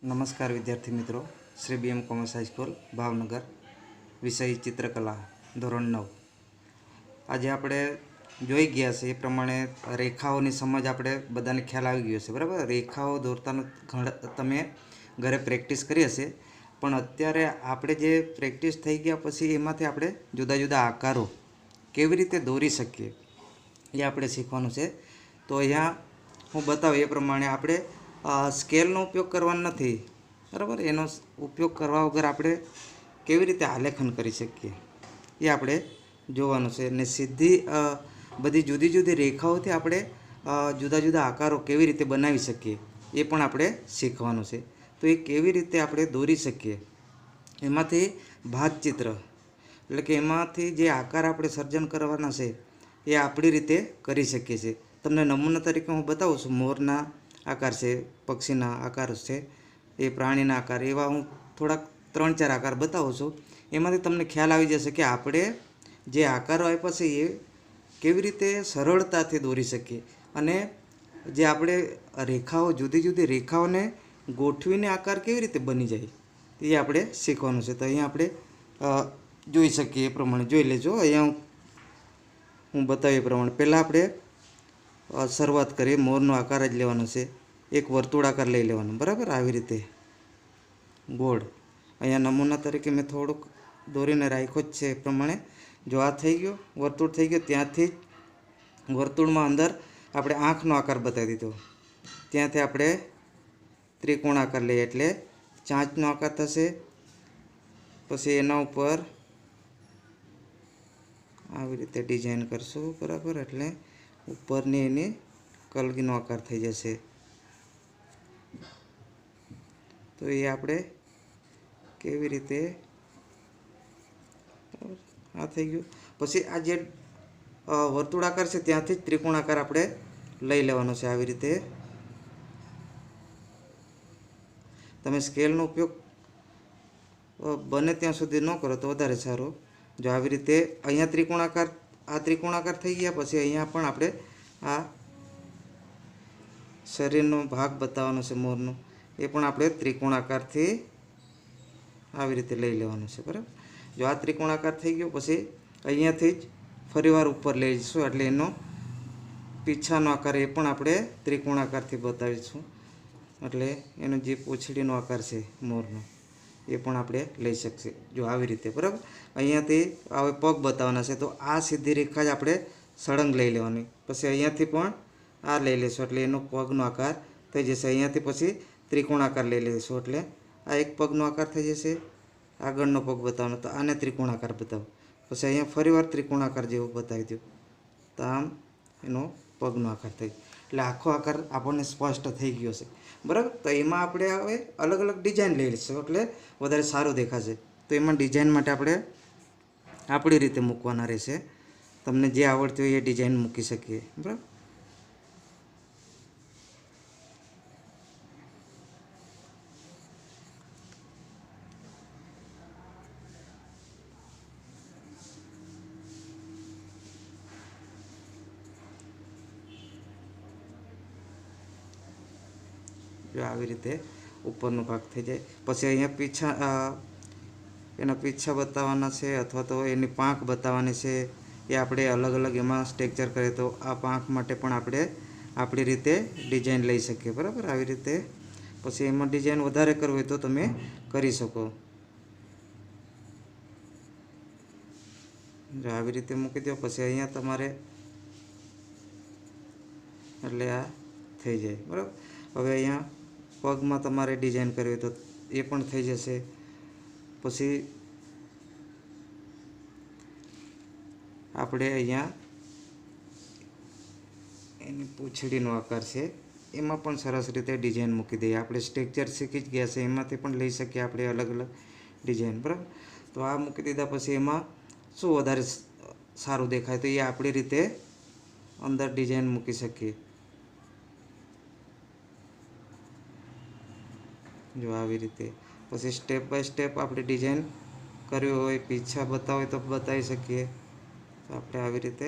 नमस्कार विद्यार्थी मित्रों, Shri BM commerce high school Bhavnagar, विषय चित्रकला धोरण 9। आज આપણે જોઈ ગયા છે એ પ્રમાણે રેખાઓની સમજ આપણે બધાને ખ્યાલ આવી ગયો છે, બરાબર। રેખાઓ દોરતાનો તમે ઘરે પ્રેક્ટિસ કરી હશે, પણ અત્યારે આપણે જે પ્રેક્ટિસ થઈ ગયા પછી એમાંથી આપણે જુદા જુદા આકારો કેવી રીતે દોરી શકીએ એ આપણે શીખવાનું છે। તો અહીંયા હું બતાવું એ પ્રમાણે આપણે સ્કેલનો ઉપયોગ કરવાનો નથી, બરાબર। એનો ઉપયોગ કરવા વગર આપણે કેવી રીતે આલેખન કરી શકીએ એ આપણે જોવાનું છે। અને સીધી બધી જુદી જુદી રેખાઓથી આપણે જુદા જુદા આકારો કેવી રીતે બનાવી શકીએ એ પણ આપણે શીખવાનું છે। તો એ કેવી રીતે આપણે દોરી શકીએ, એમાંથી ભાતચિત્ર એટલે કે એમાંથી જે આકાર આપણે સર્જન કરવાના છે એ આપણી રીતે કરી શકીએ છીએ। તમને નમૂના તરીકે હું બતાવું છું। મોરના આકાર છે, પક્ષીના આકાર છે, એ પ્રાણીના આકાર, એવા હું થોડાક 3-4 આકાર બતાવું છું। એમાંથી તમને ખ્યાલ આવી જશે કે આપણે જે આકારો આપ્યા છે એ કેવી રીતે સરળતાથી દોરી શકીએ, અને જે આપણે રેખાઓ જુદી જુદી રેખાઓને ગોઠવીને આકાર કેવી રીતે બની જાય એ આપણે શીખવાનું છે। તો અહીંયા આપણે જોઈ શકીએ એ પ્રમાણે જોઈ લેજો। અહીંયા હું બતાવ્યું એ પ્રમાણે પહેલાં આપણે શરૂઆત કરીએ। મોરનો આકાર જ લેવાનો છે, એક વર્તુળાકાર લઈ લેવાનો, બરાબર। આવી રીતે ગોળ અહીંયા નમૂના તરીકે મેં થોડુંક દોરીને રાખ્યો જ છે એ પ્રમાણે। જો આ થઈ ગયો, વર્તુળ થઈ ગયો, ત્યાંથી વર્તુળમાં અંદર આપણે આંખનો આકાર બતાવી દીધો, ત્યાંથી આપણે ત્રિકોણ આકાર લઈએ એટલે ચાંચનો આકાર થશે। પછી એના ઉપર આવી રીતે ડિઝાઇન કરશું, બરાબર। એટલે ઉપરની એની કલગીનો આકાર થઈ જશે। તો એ આપણે કેવી રીતે, આ થઈ ગયું। પછી આ જે વર્તુળાકાર છે ત્યાંથી જ ત્રિકોણાકાર આપણે લઈ લેવાનો છે। આવી રીતે તમે સ્કેલનો ઉપયોગ બને ત્યાં સુધી ન કરો તો વધારે સારું। જો આવી રીતે અહીંયા ત્રિકોણાકાર, આ ત્રિકોણાકાર થઈ ગયા પછી અહીંયા પણ આપણે આ શરીરનો ભાગ બતાવવાનો છે મોરનો, એ પણ આપણે ત્રિકોણાકારથી આવી રીતે લઈ લેવાનું છે, બરાબર। જો આ ત્રિકોણાકાર થઈ ગયો પછી અહીંયાથી જ ફરીવાર ઉપર લઈ જઈશું એટલે એનો પીછાનો આકાર એ પણ આપણે ત્રિકોણાકારથી બતાવીશું। એટલે એનો જે પૂંછડીનો આકાર છે મોરનો એ પણ આપણે લઈ શકીએ, જો આવી રીતે, બરાબર। અહીંયાથી હવે પગ બતાવવાના છે તો આ સીધી રેખા જ આપણે સળંગ લઈ લેવાની, પછી અહીંયાથી પણ આ લઈ લઈશું એટલે એનો પગનો આકાર થઈ જશે। અહીંયાથી પછી ત્રિકોણાકાર લઈ લઈશું એટલે આ એક પગનો આકાર થઈ જશે। આગળનો પગ બતાવવાનો તો આને ત્રિકોણાકાર બતાવો, પછી અહીંયા ફરીવાર ત્રિકોણાકાર જેવો બતાવી દો તો આમ એનો પગનો આકાર થઈ, એટલે આખો આકાર આપણને સ્પષ્ટ થઈ ગયો છે, બરાબર। તો એમાં આપણે હવે અલગ અલગ ડિઝાઇન લઈ લઈશું એટલે વધારે સારું દેખાશે। તો એમાં ડિઝાઇન માટે આપણે આપણી રીતે મૂકવાના રહેશે, તમને જે આવડતી હોય એ ડિઝાઇન મૂકી શકીએ, બરાબર। જો આવી રીતે ઉપરનો ભાગ થઈ જાય પછી અહીંયા પીછા, એના પીછા બતાવવાના છે અથવા તો એની પાંખ બતાવવાની છે, એ આપણે અલગ અલગ એમાં સ્ટ્રક્ચર કરીએ તો આ પાંખ માટે પણ આપણે આપણી રીતે ડિઝાઇન લઈ શકીએ, બરાબર। આવી રીતે પછી એમાં ડિઝાઇન વધારે કરવી હોય તો તમે કરી શકો। જો આવી રીતે મૂકી દો પછી અહીંયા તમારે એટલે આ થઈ જાય, બરાબર। હવે અહીંયા પગમાં તમારે ડિઝાઇન કરવી હોય તો એ પણ થઈ જશે। પછી આપણે અહીંયા એની પૂંછડીનો આકાર છે એમાં પણ સરસ રીતે ડિઝાઇન મૂકી દઈએ। આપણે સ્ટ્રક્ચર શીખી જ ગયા છે, એમાંથી પણ લઈ શકીએ આપણે અલગ અલગ ડિઝાઇન, બરાબર। તો આ મૂકી દીધા પછી એમાં શું વધારે સારું દેખાય તો એ આપણી રીતે અંદર ડિઝાઇન મૂકી શકીએ। જો આવી રીતે પછી સ્ટેપ બાય સ્ટેપ આપણે ડિઝાઇન કરવી હોય, પીછા બતાવો હોય તો બતાવી શકીએ। તો આપણે આવી રીતે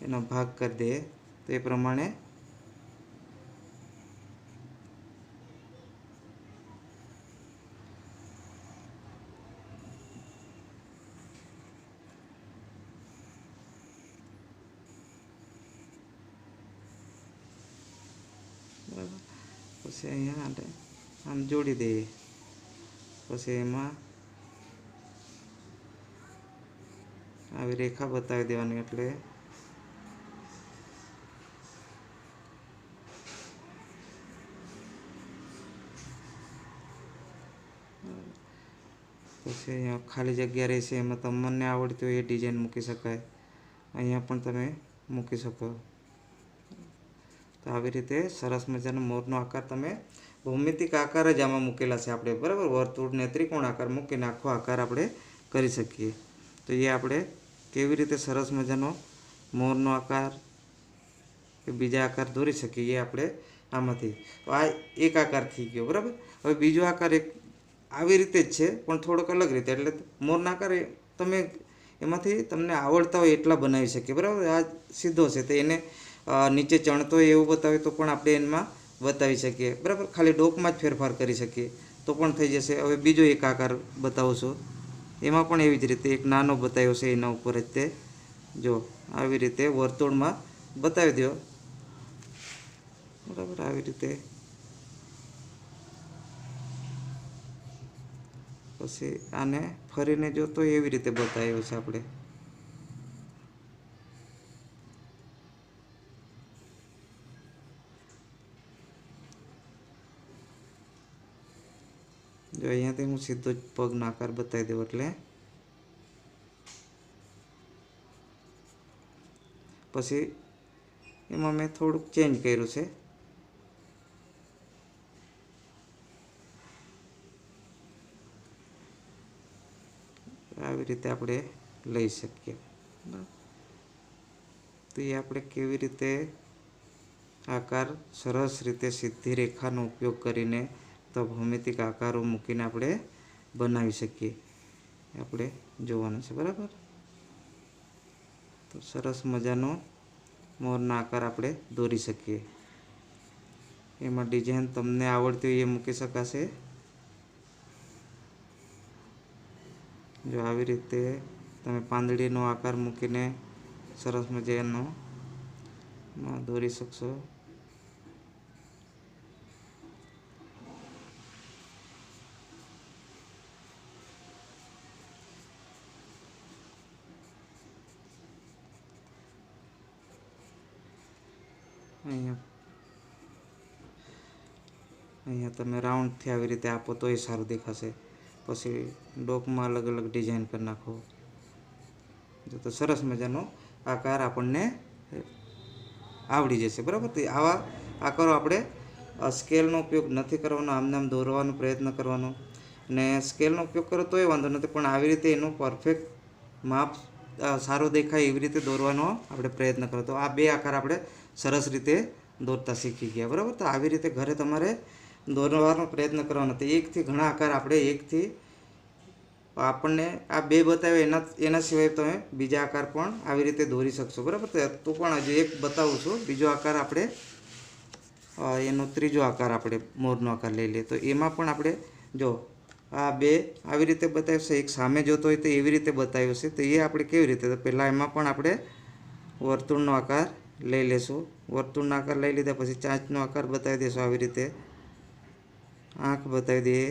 એનો ભાગ કરી દઈએ, તો એ પ્રમાણે પછી અહીંયા આમ જોડી દઈએ, પછી એમાં આવી રેખા બતાવી દેવાની, એટલે પછી અહીંયા ખાલી જગ્યા રહેશે, એમાં તમને આવડતી હોય એ ડિઝાઇન મૂકી શકાય, અહીંયા પણ તમે મૂકી શકો. તો આવી રીતે સરસ મજાનો મોરનો આકાર તમે ભૌમિતિક આકાર જ આમાં મૂકેલા છે આપણે, બરાબર. વર્તુળને ત્રિકોણ આકાર મૂકીને આખો આકાર આપણે કરી શકીએ. તો એ આપણે કેવી રીતે સરસ મજાનો મોરનો આકાર કે બીજા આકાર દોરી શકીએ એ આપણે આમાંથી. તો આ એક આકાર થઈ ગયો, બરાબર. હવે બીજો આકાર એક આવી રીતે જ છે પણ થોડોક અલગ રીતે, એટલે મોરના આકાર તમે એમાંથી તમને આવડતા હોય એટલા બનાવી શકીએ, બરાબર. આ સીધો છે તો એને નીચે ચણતો હોય એવું બતાવે તો પણ આપણે એમાં બતાવી શકીએ, બરાબર. ખાલી ડોકમાં જ ફેરફાર કરી શકીએ તો પણ થઈ જશે. હવે બીજો એક આકાર બતાવું છું, એમાં પણ એવી જ રીતે એક નાનો બતાવ્યો છે, એના ઉપર જ તે જો આવી રીતે વર્તુળમાં બતાવી દો, બરાબર. આવી રીતે પછી આને ફરીને જોતો એવી રીતે બતાવ્યો છે આપણે. જો અહીંયાથી હું સીધો જ પગનો આકાર બતાવી દઉં, એટલે પછી એમાં મેં થોડુંક ચેન્જ કર્યું છે. આવી રીતે આપણે લઈ શકીએ. તો એ આપણે કેવી રીતે આકાર સરસ રીતે સીધી રેખાનો ઉપયોગ કરીને તો ભૌમિતિક આકારો મૂકીને આપણે બનાવી શકીએ, આપણે જોવાનું છે, બરાબર. તો સરસ મજાનો મોરના આકાર આપણે દોરી શકીએ. એમાં ડિઝાઇન તમને આવડતી હોય એ મૂકી શકાશે. જો આવી રીતે તમે પાંદડીનો આકાર મૂકીને સરસ મજાનો દોરી શકશો. અહીંયા તમે રાઉન્ડથી આવી રીતે આપો તો એ સારું દેખાશે. પછી ડોકમાં અલગ અલગ ડિઝાઇન કરી નાખો તો સરસ મજાનો આકાર આપણને આવડી જશે, બરાબર. તો આવા આકારો આપણે સ્કેલનો ઉપયોગ નથી કરવાનો, આમને આમ દોરવાનો પ્રયત્ન કરવાનો. ને સ્કેલનો ઉપયોગ કરો તોય વાંધો નથી, પણ આવી રીતે એનું પરફેક્ટ માપ સારો દેખાય એવી રીતે દોરવાનો આપણે પ્રયત્ન કરો. તો આ બે આકાર આપણે સરસ રીતે દોરતા શીખી ગયા, બરાબર. તો આવી રીતે ઘરે તમારે દોરવાનો પ્રયત્ન કરવાનો. તો એકથી ઘણા આકાર આપણે એકથી આપણને આ બે બતાવ્યા એના સિવાય તમે બીજા આકાર પણ આવી રીતે દોરી શકશો, બરાબર. તો પણ હજુ એક બતાવું છું, બીજો આકાર આપણે એનો ત્રીજો આકાર આપણે મોરનો આકાર લઈ લઈએ. તો એમાં પણ આપણે જો આ બે આવી રીતે બતાવ્યું છે, એક સામે જોતો હોય તો એવી રીતે બતાવ્યું છે. તો એ આપણે કેવી રીતે, તો પહેલાં એમાં પણ આપણે વર્તુળનો આકાર લઈ લેશું. વર્તુળનો આકાર લઈ લીધા પછી ચાંચનો આકાર બતાવી દઈશું, આવી રીતે આંખ બતાવી દઈએ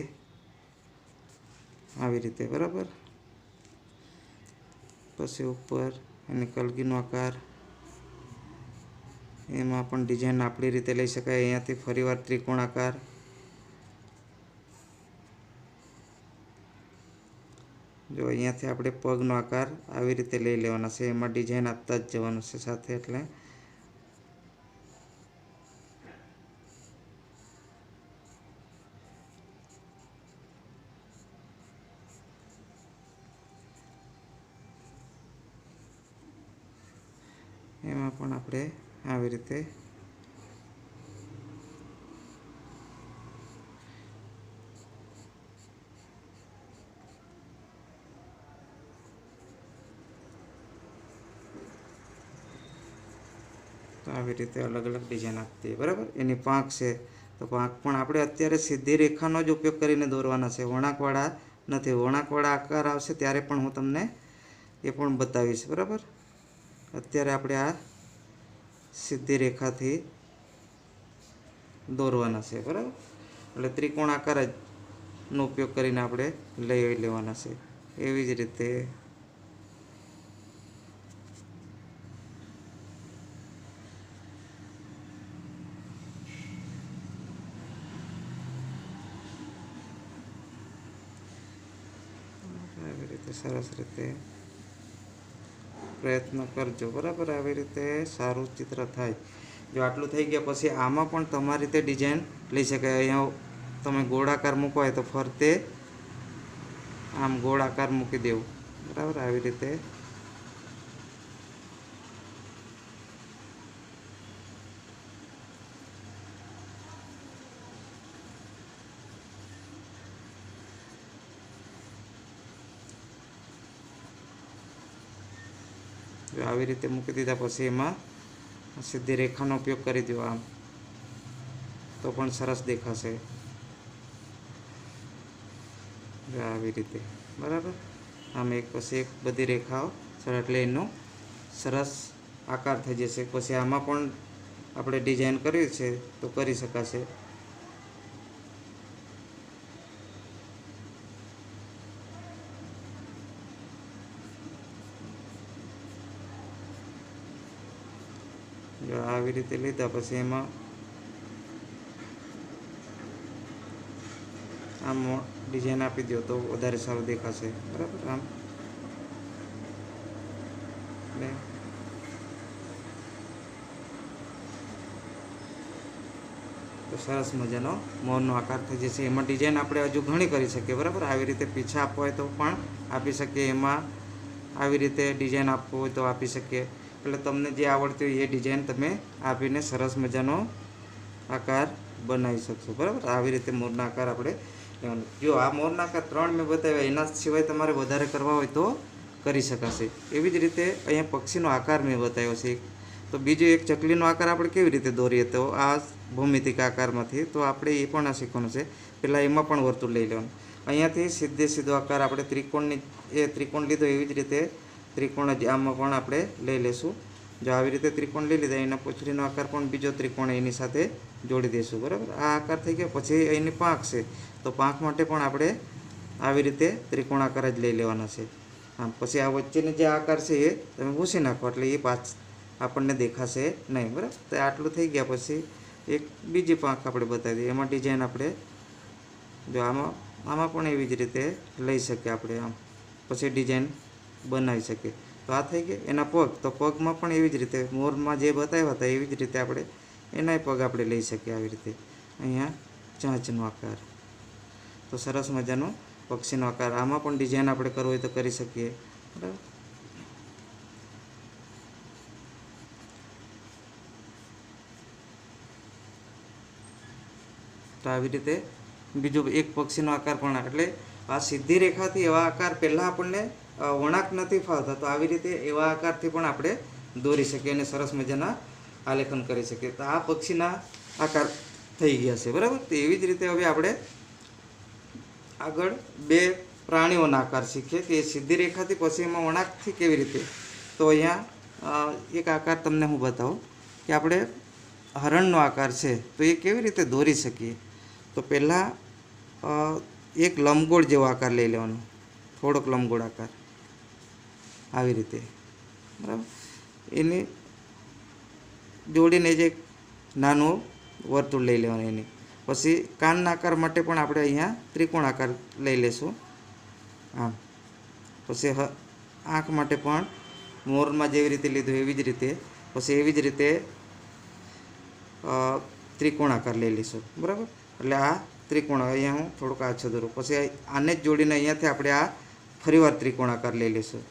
આવી રીતે, બરાબર. પછી ઉપર એની કલગીનો આકાર, એમાં પણ ડિઝાઇન આપણી રીતે લઈ શકાય. અહીંયાથી ફરીવાર ત્રિકોણ આકાર, જો અહીંયાથી આપણે પગનો આકાર આવી રીતે લઈ લેવાના છે, એમાં ડિઝાઇન આપતા જ જવાનું છે સાથે. એટલે એમાં પણ આપણે આવી રીતે તો આવી રીતે અલગ અલગ ડિઝાઇન આપતી, બરાબર. એની પાંખ છે તો પાંખ પણ આપણે અત્યારે સીધી રેખાનો જ ઉપયોગ કરીને દોરવાના છે, વળાંકવાળા નથી. વળાંકવાળા આકાર આવશે ત્યારે પણ હું તમને એ પણ બતાવીશ, બરાબર. અત્યારે આપણે આ સીધી રેખાથી દોરવાના છે, બરાબર. એટલે ત્રિકોણ આકાર જ નો ઉપયોગ કરીને આપણે લઈ લેવાના છે. એવી જ રીતે આવી રીતે સરસ રીતે પ્રયત્ન કરજો, બરાબર. આવી રીતે સારું ચિત્ર થાય. જો આટલું થઈ ગયા પછી આમાં પણ તમારી રીતે ડિઝાઇન લઈ શકાય. અહીંયા તમે ગોળાકાર મૂકો હોય તો ફરતે આમ ગોળાકાર મૂકી દેવું, બરાબર. આવી રીતે આવી રીતે મૂકી દીધા પછી એમાં સીધી રેખાનો ઉપયોગ કરી દો આમ, તો પણ સરસ દેખાશે. આવી રીતે, બરાબર. આમ એક પછી એક બધી રેખાઓ સરસ, એટલે એનો સરસ આકાર થઈ જશે. પછી આમાં પણ આપણે ડિઝાઇન કરવી છે તો કરી શકાશે. જો આવી રીતે લીધા પછી એમાં આમ ડિઝાઇન આપી દો તો વધારે સારું દેખાશે, બરાબર. આમ ને તો સરસ મજાનો મોરનો આકાર થઈ જશે. એમાં ડિઝાઇન આપણે હજુ ઘણી કરી શકીએ, બરાબર. આવી રીતે પીછા આપવો હોય તો પણ આપી શકીએ, એમાં આવી રીતે ડિઝાઇન આપવું હોય તો આપી શકીએ. એટલે તમને જે આવડતી હોય એ ડિઝાઇન તમે આપીને સરસ મજાનો આકાર બનાવી શકશો, બરાબર. આવી રીતે મોરના આકાર આપણે લેવાનો. જો આ મોરના આકાર 3 મેં બતાવ્યા, એના સિવાય તમારે વધારે કરવા હોય તો કરી શકાશે. એવી જ રીતે અહીંયા પક્ષીનો આકાર મેં બતાવ્યો છે. તો બીજો એક ચકલીનો આકાર આપણે કેવી રીતે દોરીએ, તો આ ભૌમિતિક આકારમાંથી તો આપણે એ પણ શીખવાનું છે. પહેલાં એમાં પણ વર્તુળ લઈ લેવાનું. અહીંયાથી સીધો આકાર આપણે ત્રિકોણ લીધો, એવી જ રીતે ત્રિકોણ જ આમાં પણ આપણે લઈ લઈશું. જો આવી રીતે ત્રિકોણ લઈ લીધા, એના પૂંછડીનો આકાર પણ બીજો ત્રિકોણ એની સાથે જોડી દઈશું, બરાબર. આ આકાર થઈ ગયો. પછી એની પાંખ છે, તો પાંખ માટે પણ આપણે આવી રીતે ત્રિકોણ આકાર જ લઈ લેવાના છે. આમ પછી આ વચ્ચેનો જે આકાર છે એ તમે ભૂસી નાખો, એટલે એ આપણને દેખાશે નહીં, બરાબર. તો આટલું થઈ ગયા પછી એક બીજી પાંખ આપણે બતાવી દઈએ. એમાં ડિઝાઇન આપણે જો આમાં પણ એવી જ રીતે લઈ શકીએ આપણે આમ, પછી ડિઝાઇન બનાવી શકીએ. તો આ થઈ ગયા એના પગ. તો પગમાં પણ એવી જ રીતે મોરમાં જે બતાવ્યા હતા એવી જ રીતે આપણે એનાય પગ આપણે લઈ શકીએ. આવી રીતે અહીંયા ચાંચનો આકાર, તો સરસ મજાનો પક્ષીનો આકાર. આમાં પણ ડિઝાઇન આપણે કરવું હોય તો કરી શકીએ, બરાબર. તો આવી રીતે બીજો એક પક્ષીનો આકાર પણ, એટલે આ સીધી રેખાથી એવા આકાર પહેલાં આપણને વળાંક નથી ફાવતા, તો આવી રીતે એવા આકારથી પણ આપણે દોરી શકીએ અને સરસ મજાના આલેખન કરી શકીએ. તો આ પક્ષીના આકાર થઈ ગયા છે, બરાબર. તો એવી જ રીતે હવે આપણે આગળ બે પ્રાણીઓના આકાર શીખીએ કે સીધી રેખાથી પછી એમાં વળાંકથી કેવી રીતે. તો અહીંયા એક આકાર તમને હું બતાવું કે આપણે હરણનો આકાર છે તો એ કેવી રીતે દોરી શકીએ. તો પહેલાં એક લંબગોળ જેવો આકાર લઈ લેવાનો, થોડોક લંબગોળ આકાર આવી રીતે, બરાબર. એની જોડીને જે નાનું વર્તુળ લઈ લેવાનું એની. પછી કાનના આકાર માટે પણ આપણે અહીંયા ત્રિકોણ આકાર લઈ લઈશું આમ. પછી આંખ માટે પણ મોરમાં જેવી રીતે લીધું એવી જ રીતે પછી એવી જ રીતે ત્રિકોણ આકાર લઈ લઈશું, બરાબર. એટલે આ ત્રિકોણ અહીંયા હું થોડુંક આછો દોરું. પછી આને જ જોડીને અહીંયાથી આપણે આ ફરીવાર ત્રિકોણ આકાર લઈ લઈશું,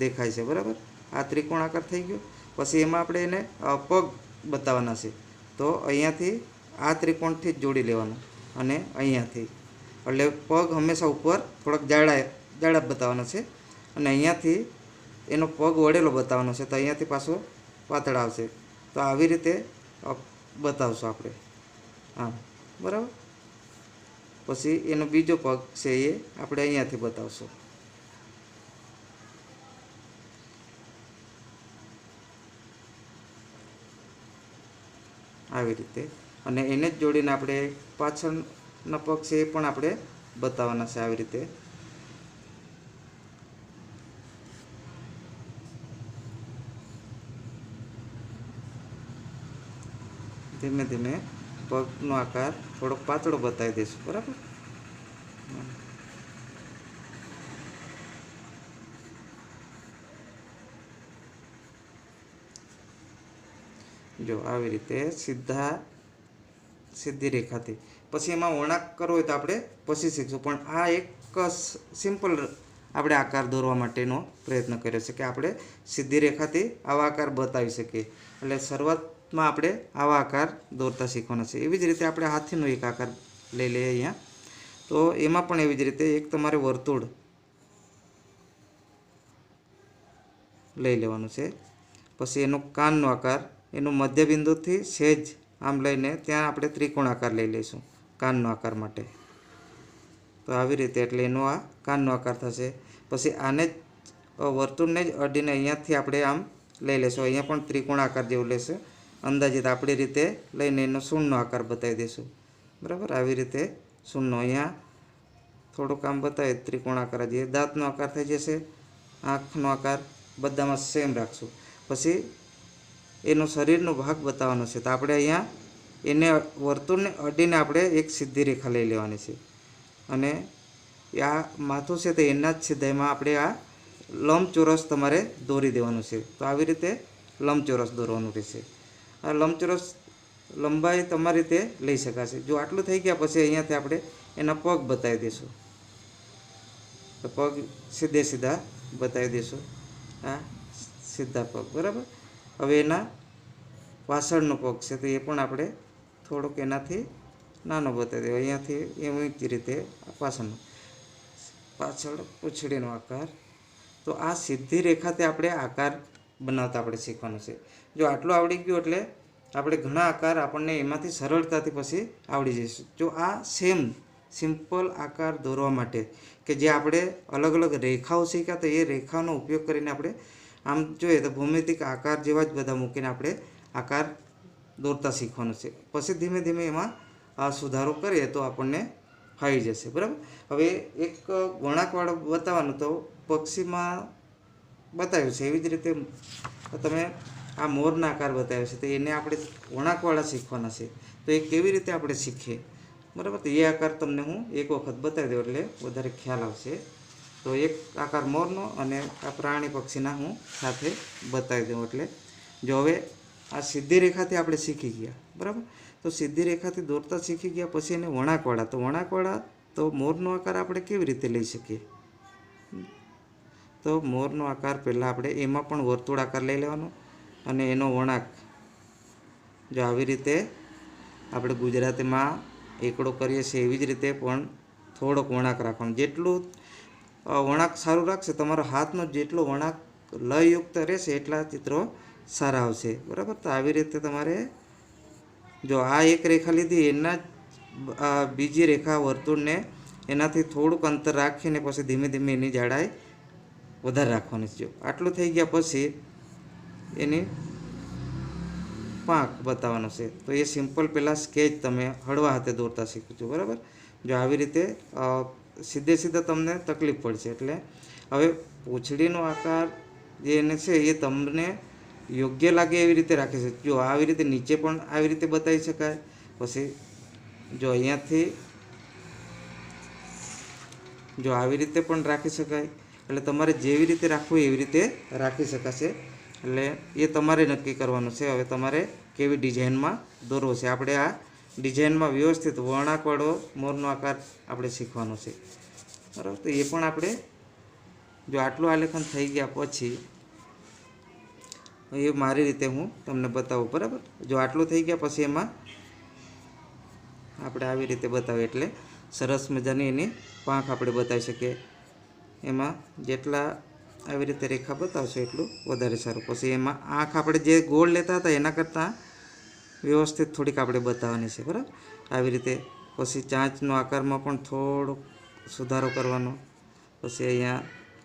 દેખાય છે, બરાબર. આ ત્રિકોણ આકાર થઈ ગયો. પછી એમાં આપણે એને પગ બતાવવાના છે, તો અહીંયાથી આ ત્રિકોણથી જ જોડી લેવાનું અને અહીંયાથી, એટલે પગ હંમેશા ઉપર થોડાક જાડા બતાવવાના છે અને અહીંયાથી એનો પગ વળેલો બતાવવાનો છે, તો અહીંયાથી પાછો પાતળા આવશે. તો આવી રીતે બતાવશું આપણે આમ, બરાબર. પછી એનો બીજો પગ છે એ આપણે અહીંયાથી બતાવશું. આવી રીતે અને એને જ જોડીને આપણે પાછળના પગ છે એ પણ આપણે બતાવવાના છે આવી રીતે. ધીમે ધીમે પગનો આકાર થોડોક પાતળો બતાવી દઈશું, બરાબર. જો આવી રીતે સીધી રેખાથી. પછી એમાં વળાંક કરવો હોય તો આપણે પછી શીખશું, પણ આ એક સિમ્પલ આપણે આકાર દોરવા માટેનો પ્રયત્ન કર્યો છે કે આપણે સીધી રેખાથી આવા આકાર બતાવી શકીએ. એટલે શરૂઆતમાં આપણે આવા આકાર દોરતા શીખવાના છે. એવી જ રીતે આપણે હાથીનો એક આકાર લઈ લઈએ અહીંયા. તો એમાં પણ એવી જ રીતે એક તમારે વર્તુળ લઈ લેવાનું છે. પછી એનો કાનનો આકાર, એનું મધ્યબિંદુથી સહેજ આમ લઈને ત્યાં આપણે ત્રિકોણ આકાર લઈ લઈશું કાનનો આકાર માટે. તો આવી રીતે એટલે એનો આ કાનનો આકાર થશે. પછી આને જ વર્તુળને જ અડીને અહીંયાથી આપણે આમ લઈ લઈશું. અહીંયા પણ ત્રિકોણ આકાર જેવું લેશે. અંદાજિત આપણી રીતે લઈને એનો શૂળનો આકાર બતાવી દઈશું, બરાબર. આવી રીતે શૂળનો અહીંયા થોડુંક આમ બતાવીએ ત્રિકોણ આકાર, જે દાંતનો આકાર થઈ જશે. આંખનો આકાર બધામાં સેમ રાખશું. પછી એનો શરીરનો ભાગ બતાવવાનો છે. તો આપણે અહીંયા એને વર્તુળને અડીને આપણે એક સીધી રેખા લઈ લેવાની છે. અને આ માથું છે તો એના જ સીધાઈમાં આપણે આ લંબચોરસ તમારે દોરી દેવાનું છે. તો આવી રીતે લંબચોરસ દોરવાનું રહેશે. આ લંબચોરસ લંબાઈ તમારી રીતે લઈ શકાશે. જો આટલું થઈ ગયા પછી અહીંયાથી આપણે એના પગ બતાવી દઈશું. તો પગ સીધા બતાવી દઈશું. આ સીધા પગ, બરાબર. હવે એના પાછળનો પગ છે તો એ પણ આપણે થોડોક એનાથી નાનો બતાવી દેવો. અહીંયાથી એવી જ રીતે પાછળ પૂંછડીનો આકાર. તો આ સીધી રેખાથી આપણે આકાર બનાવતા આપણે શીખવાનું છે. જો આટલું આવડી ગયું એટલે આપણે ઘણા આકાર આપણને એમાંથી સરળતાથી પછી આવડી જશે. જો આ સિમ્પલ આકાર દોરવા માટે કે જે આપણે અલગ અલગ રેખાઓ શીખ્યા તો એ રેખાનો ઉપયોગ કરીને આપણે આમ જોઈએ તો ભૌમિતિક આકાર જેવા જ બધા મૂકીને આપણે આકાર દોરતા શીખવાનું છે. પછી ધીમે ધીમે એમાં આ સુધારો કરીએ તો આપણને ફાવી જશે, બરાબર. હવે એક વળાંકવાળો બતાવવાનું તો પક્ષીમાં બતાવ્યું છે. એવી જ રીતે તમે આ મોરના આકાર બતાવ્યો છે તો એને આપણે વળાંકવાળા શીખવાના છે. તો એ કેવી રીતે આપણે શીખીએ, બરાબર. તો એ આકાર તમને હું એક વખત બતાવી દઉં એટલે વધારે ખ્યાલ આવશે. તો એક આકાર મોરનો અને આ પ્રાણી પક્ષીના હું સાથે બતાવી દઉં. એટલે જો હવે આ સીધી રેખાથી આપણે શીખી ગયા, બરાબર. તો સીધી રેખાથી દોરતા શીખી ગયા પછી એને વળાંકવાળા. તો વળાંકવાળા તો મોરનો આકાર આપણે કેવી રીતે લઈ શકીએ? તો મોરનો આકાર પહેલાં આપણે એમાં પણ વર્તુળ આકાર લઈ લેવાનો અને એનો વળાંક જો આવી રીતે આપણે ગુજરાતીમાં એકડો કરીએ છીએ એવી જ રીતે પણ થોડોક વળાંક રાખવાનો. જેટલું વળાંક સારું રાખશે તમારો હાથનો જેટલો વળાંક લયયુક્ત રહેશે એટલા ચિત્રો સારા આવશે, બરાબર. તો આવી રીતે તમારે જો આ એક રેખા લીધી એના જ બીજી રેખા વર્તુળને એનાથી થોડુંક અંતર રાખીને પછી ધીમે ધીમે એની જાડાઈ વધારે રાખવાની છે. જો આટલું થઈ ગયા પછી એની પાંખ બતાવવાનો છે. તો એ સિમ્પલ પહેલાં સ્કેચ તમે હળવા હાથે દોરતા શીખજો, બરાબર. જો આવી રીતે સીધા તમને તકલીફ પડશે. એટલે હવે પૂંછડીનો આકાર જે એને છે એ તમને યોગ્ય લાગે એવી રીતે રાખી શકે. જો આવી રીતે નીચે પણ આવી રીતે બતાવી શકાય. પછી જો અહીંયાથી જો આવી રીતે પણ રાખી શકાય. એટલે તમારે જેવી રીતે રાખવું એવી રીતે રાખી શકાશે. એટલે એ તમારે નક્કી કરવાનું છે. હવે તમારે કેવી ડિઝાઇનમાં દોરવો છે. આપણે આ ડિઝાઇનમાં વ્યવસ્થિત વળાંકવાળો મોરનો આકાર આપણે શીખવાનો છે, બરાબર. તો એ પણ આપણે જો આટલું આલેખન થઈ ગયા પછી એ મારી રીતે હું તમને બતાવું, બરાબર. જો આટલું થઈ ગયા પછી એમાં આપણે આવી રીતે બતાવીએ એટલે સરસ મજાની એની પાંખ આપણે બતાવી શકીએ. એમાં જેટલા આવી રીતે રેખા બતાવશો એટલું વધારે સારું. પછી એમાં આંખ આપણે જે ગોળ લેતા હતા એના કરતાં વ્યવસ્થિત થોડીક આપણે બતાવવાની છે, બરાબર. આવી રીતે પછી ચાંચનો આકારમાં પણ થોડોક સુધારો કરવાનો. પછી અહીંયા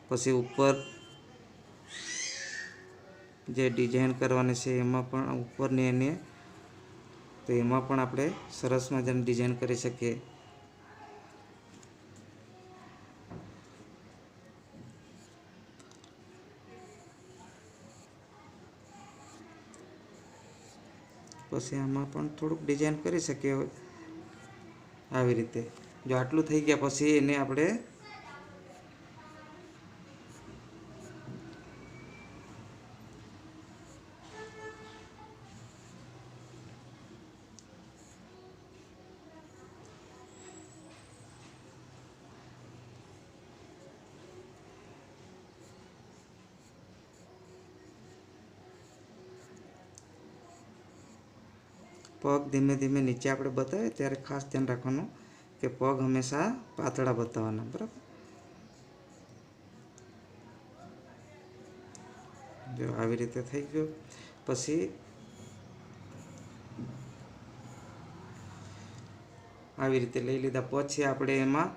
પછી ઉપર જે ડિઝાઇન કરવાની છે એમાં પણ ઉપરની એને તો એમાં પણ આપણે સરસ મજાની ડિઝાઇન કરી શકીએ. પછી આમાં પણ થોડુંક ડિઝાઇન કરી શકીએ આવી રીતે. જો આટલું થઈ ગયા પછી એને આપણે પગ ધીમે ધીમે નીચે આપણે બતાવીએ ત્યારે ખાસ ધ્યાન રાખવાનું કે પગ હંમેશા પાતળા બતાવવાના, બરાબર. જો આવી રીતે થઈ ગયું. પછી આવી રીતે લઈ લીધા પછી આપણે એમાં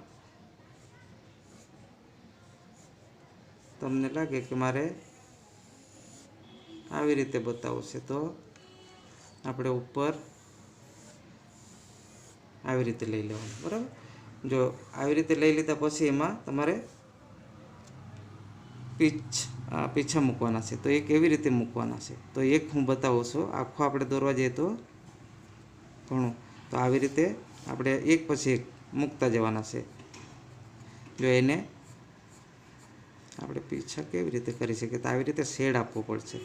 તમને લાગે કે મારે આવી રીતે બતાવવું છે તો આપણે ઉપર આવી રીતે લઈ લેવાનું, બરાબર. જો આવી રીતે લઈ લીધા પછી એમાં તમારે પીછા મૂકવાના છે. તો એ કેવી રીતે મૂકવાના છે તો એક હું બતાવું છું. આખો આપણે દોરવા જઈએ તો ઘણું, તો આવી રીતે આપણે એક પછી એક મૂકતા જવાના છે. જો એને આપણે પીછા કેવી રીતે કરી શકીએ તો આવી રીતે શેડ આપવો પડશે.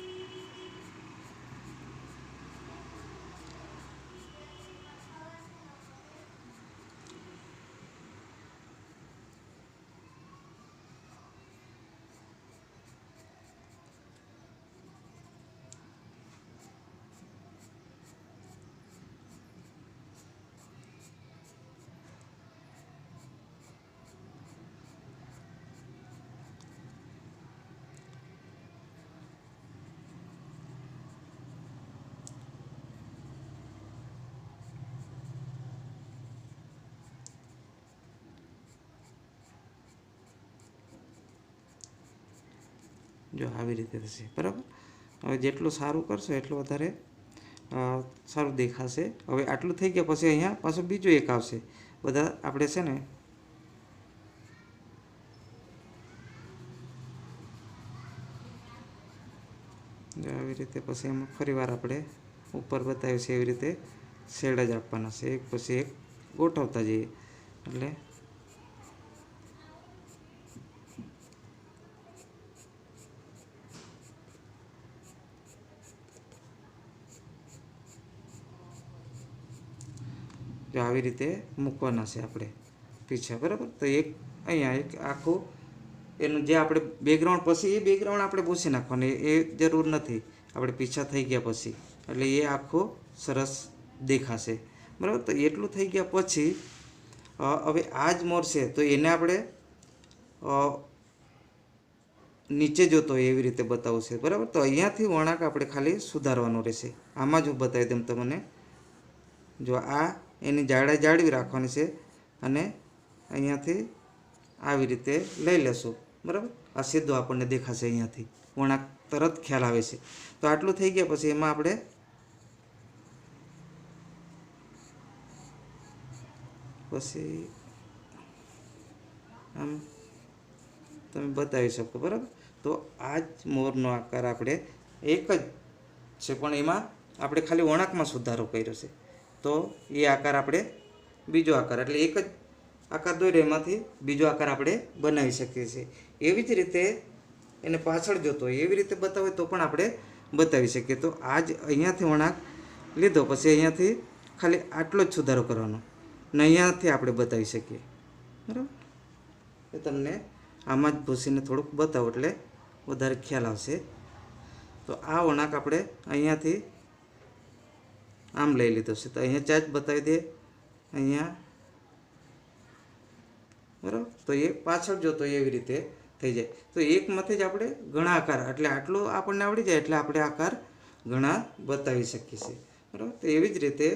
જો આવી રીતે થશે, બરાબર. હવે જેટલું સારું કરશો એટલું વધારે સારું દેખાશે. હવે આટલું થઈ ગયા પછી અહીંયા પાછું બીજું એક આવશે. બધા આપણે છે ને જો આવી રીતે પછી એમાં ફરી વાર આપણે ઉપર બતાવ્યું છે એવી રીતે શેડ જ આપવાના છે. એક પછી એક ગોઠવતા જઈએ એટલે જો આવી રીતે મૂકવાના છે આપણે પીછા, બરાબર. તો એક અહીંયા એક આખું એનું જે આપણે બેકગ્રાઉન્ડ પછી એ બેકગ્રાઉન્ડ આપણે ભૂસી નાખવાનું એ જરૂર નથી આપણે પીછા થઈ ગયા પછી, એટલે એ આખું સરસ દેખાશે, બરાબર. તો એટલું થઈ ગયા પછી હવે આ જ મોર છે તો એને આપણે નીચે જોતો હોય એવી રીતે બતાવવું છે, બરાબર. તો અહીંયાથી વળાંક આપણે ખાલી સુધારવાનું રહેશે. આમાં જ હું બતાવી દઉં તમને. જો આ એની જાળવી રાખવાની છે અને અહીંયાથી આવી રીતે લઈ લેશું, બરાબર. આ સીધો આપણને દેખાશે અહીંયાથી વળાંક તરત ખ્યાલ આવે છે. તો આટલું થઈ ગયા પછી એમાં આપણે પછી આમ તમે બતાવી શકો, બરાબર. તો આ જ મોરનો આકાર આપણે એક જ છે પણ એમાં આપણે ખાલી વળાંકમાં સુધારો કર્યો છે. તો એ આકાર આપણે બીજો આકાર એટલે એક જ આકાર દોર્યો એમાંથી બીજો આકાર આપણે બનાવી શકીએ છીએ. એવી જ રીતે એને પાછળ જોતો હોય એવી રીતે બતાવે તો પણ આપણે બતાવી શકીએ. તો આ જ અહીંયાથી વળાંક લીધો પછી અહીંયાથી ખાલી આટલો જ સુધારો કરવાનો ને અહીંયાથી આપણે બતાવી શકીએ, બરાબર. એ તમને આમાં જ ભૂસીને થોડુંક બતાવો એટલે વધારે ખ્યાલ આવશે. તો આ વળાંક આપણે અહીંયાથી આમ લઈ લીધો છે તો અહીંયા ચાર્જ બતાવી દે અહીંયા, બરાબર. તો એ પાછળ જોતો એવી રીતે થઈ જાય. તો એકમાંથી જ આપણે ઘણા આકાર એટલે આટલું આપણને આવડી જાય એટલે આપણે આકાર ઘણા બતાવી શકીએ છીએ, બરાબર. તો એવી જ રીતે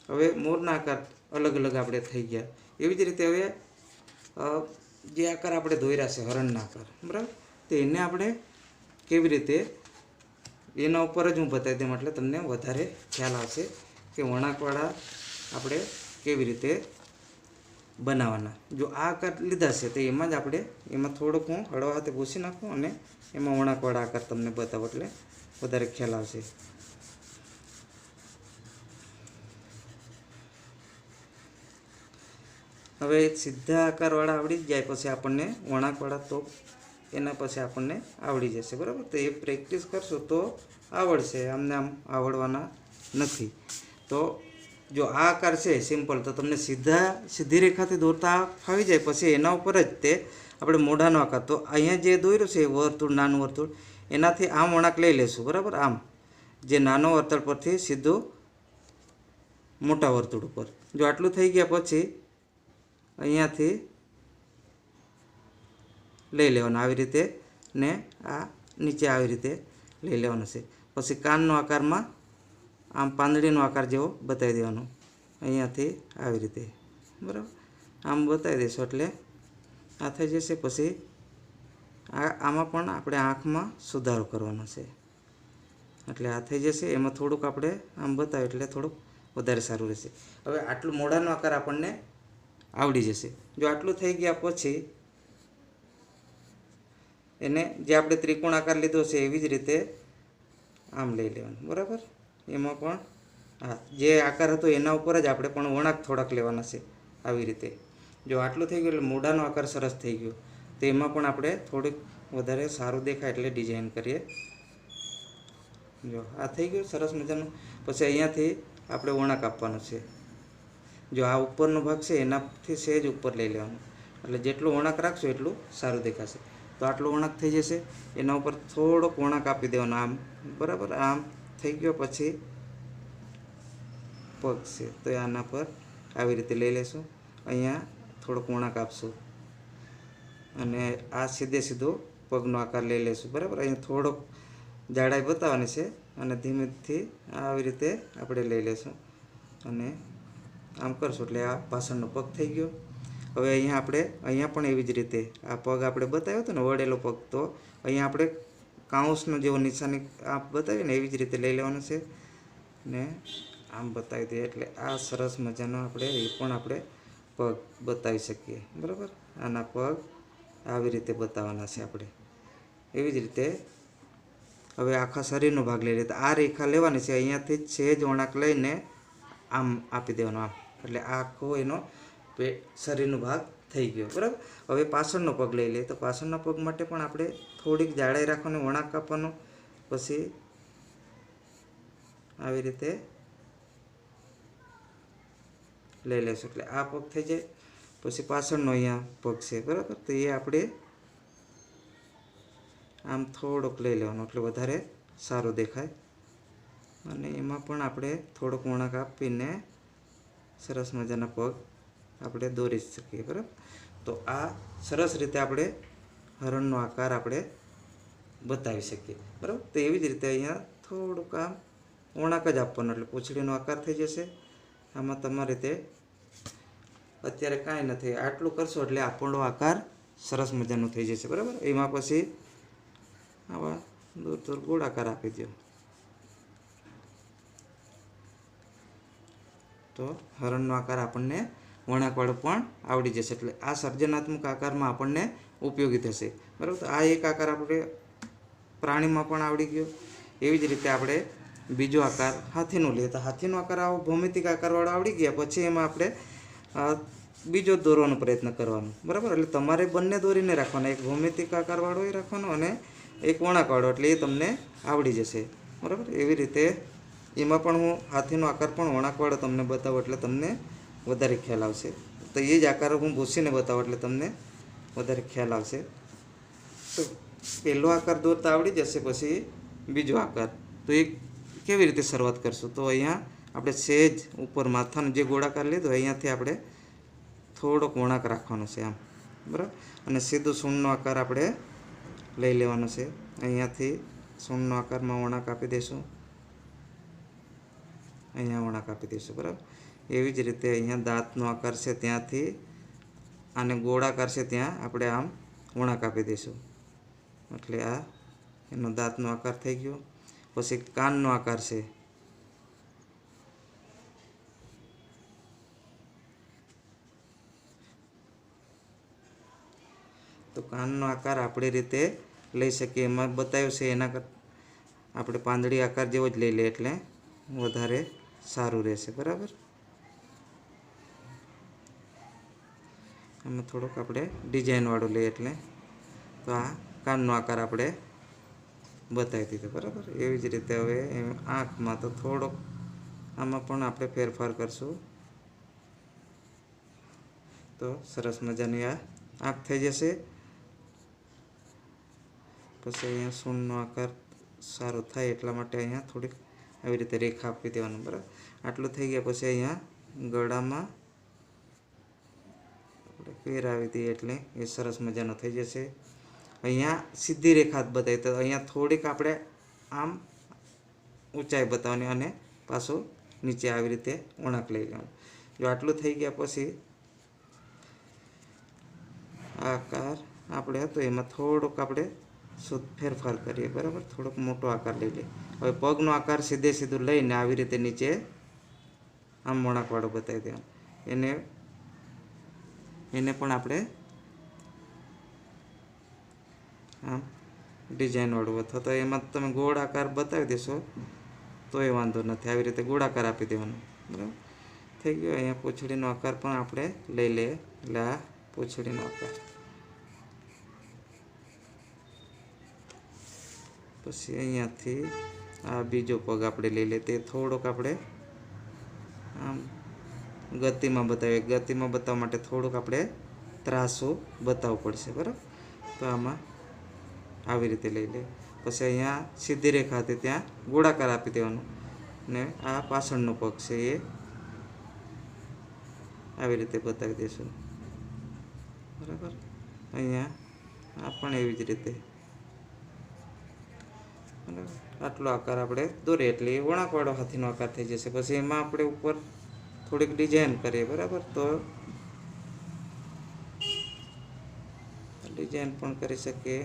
હવે મોરના આકાર અલગ અલગ આપણે થઈ ગયા. એવી જ રીતે હવે જે આકાર આપણે દોર્યા છે હરણના આકાર, બરાબર. તો એને આપણે કેવી રીતે એના ઉપર જ હું બતાવી દઉં એટલે તમને વધારે ખ્યાલ આવશે કે વળાંકવાળા આપણે કેવી રીતે બનાવવાના. જો આ આકાર લીધા છે તો એમાં જ આપણે એમાં થોડુંક હું હળવા હાથે ભૂસી નાખું અને એમાં વળાંકવાળા આકાર તમને બતાવો એટલે વધારે ખ્યાલ આવશે. હવે સીધા આકારવાળા આવડી જ જાય પછી આપણને વળાંકવાળા તો એના પછી આપણને આવડી જશે, બરાબર. તો એ પ્રેક્ટિસ કરશો તો આવડશે, આમને આમ આવડવાના નથી. તો જો આ આકાર છે સિમ્પલ, તો તમને સીધી રેખાથી દોરતા ફાવી જાય પછી એના ઉપર જ તે આપણે મોઢાનો આકાર, તો અહીંયા જે દોર્યું છે વર્તુળ, નાનું વર્તુળ, એનાથી આમ વળાંક લઈ લેશું, બરાબર. આમ જે નાનો વર્તુળ પરથી સીધું મોટા વર્તુળ ઉપર. જો આટલું થઈ ગયા પછી અહીંયાથી લઈ લેવાનું આવી રીતે ને આ નીચે આવી રીતે લઈ લેવાનું છે. પછી કાનનો આકારમાં આમ પાંદડીનો આકાર જેવો બતાવી દેવાનો અહીંયાથી આવી રીતે, બરાબર. આમ બતાવી દઈશું એટલે આ થઈ જશે. પછી આમાં પણ આપણે આંખમાં સુધારો કરવાનો છે એટલે આ થઈ જશે. એમાં થોડુંક આપણે આમ બતાવીએ એટલે થોડુંક વધારે સારું રહેશે. હવે આટલું મોઢાનો આકાર આપણને આવડી જશે. જો આટલું થઈ ગયા પછી એને જે આપણે ત્રિકોણ આકાર લીધો છે એવી જ રીતે આમ લઈ લેવાનું, બરાબર. એમાં પણ હા જે આકાર હતો એના ઉપર જ આપણે પણ વળાંક થોડાક લેવાના છે આવી રીતે. જો આટલું થઈ ગયું એટલે મોઢાનો આકાર સરસ થઈ ગયો. તો એમાં પણ આપણે થોડીક વધારે સારું દેખાય એટલે ડિઝાઇન કરીએ. જો આ થઈ ગયું સરસ મજાનું. પછી અહીંયાથી આપણે વળાંક આપવાનું છે. જો આ ઉપરનો ભાગ છે એનાથી સહેજ ઉપર લઈ લેવાનું એટલે જેટલું વળાંક રાખશો એટલું સારું દેખાશે. તો આટલો વળાંક થઈ જશે. એના ઉપર થોડોક વળાંક આપી દેવાનો આમ, બરાબર. આમ થઈ ગયો પછી પગ છે તો આના પર આવી રીતે લઈ લેશું. અહીંયા થોડોક વળાંક આપશું અને આ સીધો પગનો આકાર લઈ લેશું, બરાબર. અહીંયા થોડોક જાડાઈ બતાવવાની છે અને ધીમેથી આવી રીતે આપણે લઈ લેશું અને આમ કરશું એટલે આ પાછળનો પગ થઈ ગયો. હવે અહીંયા પણ એવી જ રીતે આ પગ આપણે બતાવ્યો હતો ને વળેલો પગ, તો અહીંયા આપણે કાઉન્સનો જેવો નિશાની આ બતાવી ને એવી જ રીતે લઈ લેવાનું છે ને આમ બતાવી દઈએ એટલે આ સરસ મજાનો આપણે પગ બતાવી શકીએ, બરાબર. આના પગ આવી રીતે બતાવવાના છે આપણે. એવી જ રીતે હવે આખા શરીરનો ભાગ લઈ લઈએ તો આ રેખા લેવાની છે. અહીંયાથી જ સહેજ વળાંક લઈને આમ આપી દેવાનો આમ એટલે આખો એનો શરીરનો ભાગ થઈ ગયો, બરાબર. હવે પાછળનો પગ લઈ લઈએ તો પાછળના પગ માટે પણ આપણે થોડીક જાડાઈ રાખવાની, વળાંક આપવાનો. પછી આવી રીતે લઈ લેશું એટલે આ પગ થઈ જાય. પછી પાછળનો અહીંયા પગ છે, બરાબર. તો એ આપણે આમ થોડોક લઈ લેવાનો એટલે વધારે સારું દેખાય અને એમાં પણ આપણે થોડોક વળાંક આપીને સરસ મજાના પગ આપણે દોરી શકીએ, બરાબર. તો આ સરસ રીતે આપણે હરણનો આકાર આપણે બતાવી શકીએ, બરાબર. તો એવી જ રીતે અહીંયા થોડુંક આમ વળાંક જ આપવાનો એટલે પૂંછડીનો આકાર થઈ જશે. આમાં તમારી રીતે અત્યારે કાંઈ નથી, આટલું કરશો એટલે આપણો આકાર સરસ મજાનો થઈ જશે, બરાબર. એમાં પછી આવા દૂર ગોળાકાર આપી દો તો હરણનો આકાર આપણને વળાંકવાળો પણ આવડી જશે. એટલે આ સર્જનાત્મક આકારમાં આપણને ઉપયોગી થશે, બરાબર. તો આ એક આકાર આપણે પ્રાણીમાં પણ આવડી ગયો. એવી જ રીતે આપણે બીજો આકાર હાથીનો લઈએ તો હાથીનો આકાર આવો ભૌમિતિક આકારવાળો આવડી ગયા પછી એમાં આપણે બીજો દોરવાનો પ્રયત્ન કરવાનો, બરાબર. એટલે તમારે બંને દોરીને રાખવાના, એક ભૌમિતિક આકારવાળો એ રાખવાનો અને એક વળાંકવાળો, એટલે એ તમને આવડી જશે, બરાબર. એવી રીતે એમાં પણ હું હાથીનો આકાર પણ વળાંકવાળો તમને બતાવું એટલે તમને વધારે ખ્યાલ આવશે. તો એ જ આકાર હું ભૂસીને બતાવું એટલે તમને વધારે ખ્યાલ આવશે. તો પહેલો આકાર દોરતા આવડી જશે. પછી બીજો આકાર તો એ કેવી રીતે શરૂઆત કરશું તો અહીંયા આપણે સહેજ ઉપર માથાનો જે ગોળાકાર લીધો અહીંયાથી આપણે થોડોક વળાંક રાખવાનો છે આમ, બરાબર. અને સીધું સૂંઢનો આકાર આપણે લઈ લેવાનો છે. અહીંયાથી સૂંઢનો આકારમાં વળાંક આપી દઈશું, અહીંયા વળાંક આપી દઈશું, બરાબર. એવી જ રીતે અહીંયા દાંતનો આકાર છે ત્યાંથી આને ગોળાકાર છે ત્યાં આપણે આમ વળાંક આપી દઈશું એટલે આ એનો દાંતનો આકાર થઈ ગયો. પછી કાનનો આકાર છે તો કાનનો આકાર આપણી રીતે લઈ શકીએ. એમાં બતાવ્યું છે એના આપણે પાંદડી આકાર જેવો જ લઈ લઈએ એટલે વધારે સારું રહેશે. બરાબર, આમાં થોડોક આપણે ડિઝાઇનવાળું લઈએ એટલે તો આ કાનનો આકાર આપણે બતાવી દીધો. બરાબર, એવી જ રીતે હવે આંખમાં તો થોડોક આમાં પણ આપણે ફેરફાર કરશું તો સરસ મજાની આ આંખ થઈ જશે. પછી અહીંયા સૂંઢનો આકાર સારો થાય એટલા માટે અહીંયા થોડીક આવી રીતે રેખા આપી દેવાનું. બરાબર, આટલું થઈ ગયા પછી અહીંયા ગળામાં આપણે ફેરવી દઈએ એટલે એ સરસ મજાનો થઈ જશે. અહીંયા સીધી રેખા બતાવી તો અહીંયા થોડીક આપણે આમ ઊંચાઈ બતાવવાની અને પાછું નીચે આવી રીતે વળાંક લઈ લેવાનું. જો આટલું થઈ ગયા પછી આ આકાર આપણે હતો એમાં થોડોક આપણે ફેરફાર કરીએ. બરાબર, થોડોક મોટો આકાર લઈ લઈએ. હવે પગનો આકાર સીધું લઈને આવી રીતે નીચે આમ વળાંકવાળો બતાવી દેવાનું. એને પણ આપણે આમ ડિઝાઇનવાળું અથવા તો એમાં તમે ગોળ આકાર બતાવી દેશો તો એ વાંધો નથી. આવી રીતે ગોળાકાર આપી દેવાનો. બરાબર, થઈ ગયો. અહીંયા પૂંછડીનો આકાર પણ આપણે લઈ લઈએ. એટલે આ પૂંછડીનો આકાર. પછી અહીંયાથી આ બીજો પગ આપણે લઈ લઈએ. તે થોડોક આપણે આમ ગતિમાં બતાવીએ. ગતિમાં બતાવવા માટે થોડુંક આપણે ત્રાસું બતાવવું પડશે. બરાબર, તો આમાં આવી રીતે લઈ લઈએ. પછી અહીંયા સીધી રેખા હતી ત્યાં ગોળાકાર આપી દેવાનું ને આ પાછળનો પગ છે એ આવી રીતે બતાવી દઈશું. બરાબર, અહીંયા આ પણ એવી જ રીતે. બરાબર, આટલો આકાર આપણે દોરીએ એટલે એ વળાંકવાળો હાથીનો આકાર થઈ જશે. પછી એમાં આપણે ઉપર થોડીક ડિઝાઇન કરીએ. બરાબર, તો ડિઝાઇન પણ કરી શકીએ.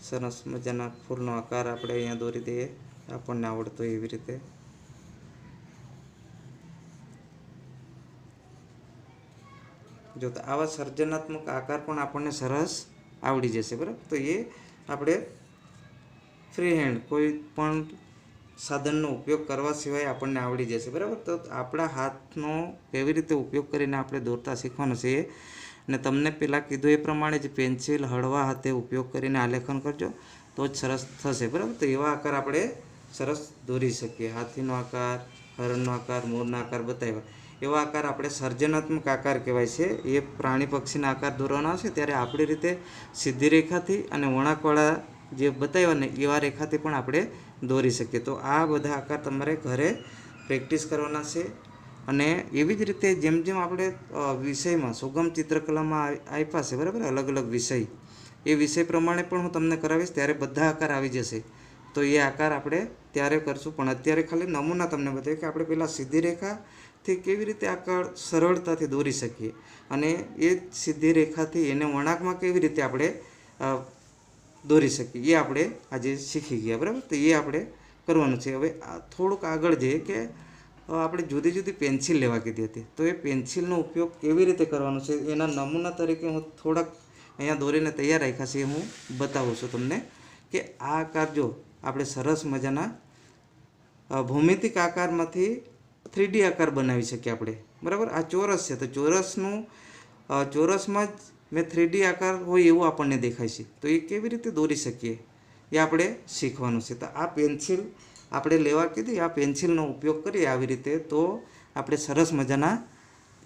સરસ મજાના ફૂલનો આકાર આપણે અહીંયા દોરી દઈએ આપણને આવડતો એવી રીતે. જો તો આવા સર્જનાત્મક આકાર પણ આપણને સરસ આવડી જશે. બરાબર, તો એ આપણે ફ્રી હેન્ડ કોઈ પણ સાધનનો ઉપયોગ કરવા સિવાય આપણને આવડી જશે. બરાબર, તો આપણા હાથનો કેવી રીતે ઉપયોગ કરીને આપણે દોરતા શીખવાનું છે એ. અને તમને પહેલાં કીધું એ પ્રમાણે જ પેન્સિલ હળવા હાથે ઉપયોગ કરીને આલેખન કરજો તો જ સરસ થશે. બરાબર, તો એવા આકાર આપણે સરસ દોરી શકીએ. હાથીનો આકાર, હરણનો આકાર, મોરના આકાર બતાવ્યા. એવા આકાર આપણે સર્જનાત્મક આકાર કહેવાય છે. એ પ્રાણી પક્ષીના આકાર દોરવાના આવશે ત્યારે આપણી રીતે સીધી રેખાથી અને વળાંકવાળા જે બતાવ્યા ને એવા રેખાથી પણ આપણે દોરી શકીએ. તો આ બધા આકાર તમારે ઘરે પ્રેક્ટિસ કરવાના છે. અને એવી જ રીતે જેમ જેમ આપણે વિષયમાં સુગમ ચિત્રકલામાં આપ્યા છે. બરાબર, અલગ અલગ વિષય, એ વિષય પ્રમાણે પણ હું તમને કરાવીશ ત્યારે બધા આકાર આવી જશે. તો એ આકાર આપણે ત્યારે કરશું. પણ અત્યારે ખાલી નમૂના તમને બતાવ્યું કે આપણે પહેલાં સીધી રેખાથી કેવી રીતે આકાર સરળતાથી દોરી શકીએ અને એ સીધી રેખાથી એને વળાંકમાં કેવી રીતે આપણે દોરી શકીએ એ આપણે આજે શીખી ગયા. બરાબર, તો એ આપણે કરવાનું છે. હવે થોડુંક આગળ જઈએ કે આપણે જુદી જુદી પેન્સિલ લેવા કીધી હતી. તો એ પેન્સિલનો ઉપયોગ કેવી રીતે કરવાનો છે એના નમૂના તરીકે હું થોડાક અહીંયા દોરીને તૈયાર રાખ્યા છે. હું બતાવું છું તમને કે આ આકાર જો આપણે સરસ મજાના ભૌમિતિક આકારમાંથી 3D આકાર બનાવી શકીએ આપણે. બરાબર, આ ચોરસ છે તો ચોરસમાં જ મેં 3D આકાર હોય એવું આપણને દેખાય છે. તો એ કેવી રીતે દોરી શકીએ એ આપણે શીખવાનું છે. તો આ પેન્સિલ આપણે લેવા કીધી, આ પેન્સિલનો ઉપયોગ કરીએ આવી રીતે તો આપણે સરસ મજાના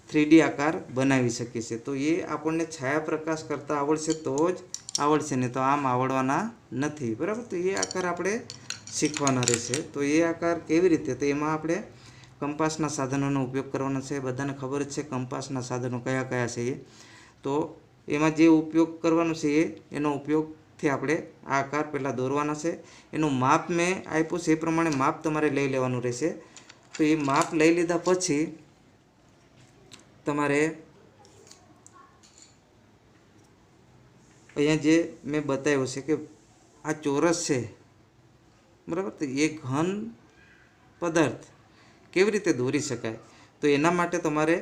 3D આકાર બનાવી શકીએ છીએ. તો એ આપણને છાયાપ્રકાશ કરતાં આવડશે તો જ આવડશે, ને તો આમ આવડવાના નથી. બરાબર, તો એ આકાર આપણે શીખવાના રહેશે. તો એ આકાર કેવી રીતે, તો એમાં આપણે કંપાસના સાધનોનો ઉપયોગ કરવાનો છે. બધાને ખબર જ છે કંપાસના સાધનો કયા કયા છે એ. તો એમાં જે ઉપયોગ કરવાનો છે એનો ઉપયોગથી આપણે આ આકાર પહેલાં દોરવાના છે. એનું માપ મેં આપ્યું છે એ પ્રમાણે માપ તમારે લઈ લેવાનું રહેશે. તો એ માપ લઈ લીધા પછી તમારે અહીંયા જે મેં બતાવ્યું છે કે આ ચોરસ છે. બરાબર, તો એ ઘન પદાર્થ કેવી રીતે દોરી શકાય તો એના માટે તમારે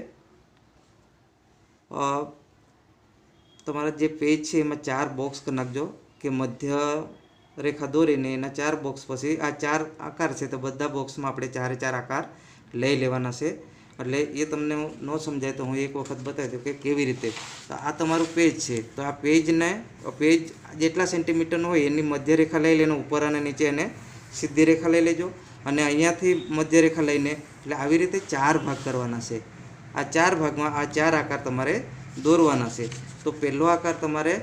તમારા જે પેજ છે એમાં 4 બોક્સ કરી નાખજો કે મધ્ય રેખા દોરીને એના 4 બોક્સ પછી આ 4 આકાર છે તો બધા બોક્સમાં આપણે 4 આકાર લઈ લેવાના છે. એટલે એ તમને ન સમજાય તો હું એક વખત બતાવી દઉં કે કેવી રીતે. તો આ તમારું પેજ છે, તો આ પેજ જેટલા સેન્ટીમીટરનું હોય એની મધ્ય રેખા લઈ લેનો, ઉપર અને નીચે એને સીધી રેખા લઈ લેજો અને અહીંયાથી મધ્ય રેખા લઈને એટલે આવી રીતે 4 ભાગ કરવાના છે. આ 4 ભાગમાં આ 4 આકાર તમારે દોરવાના છે. તો પહેલો આકાર તમારે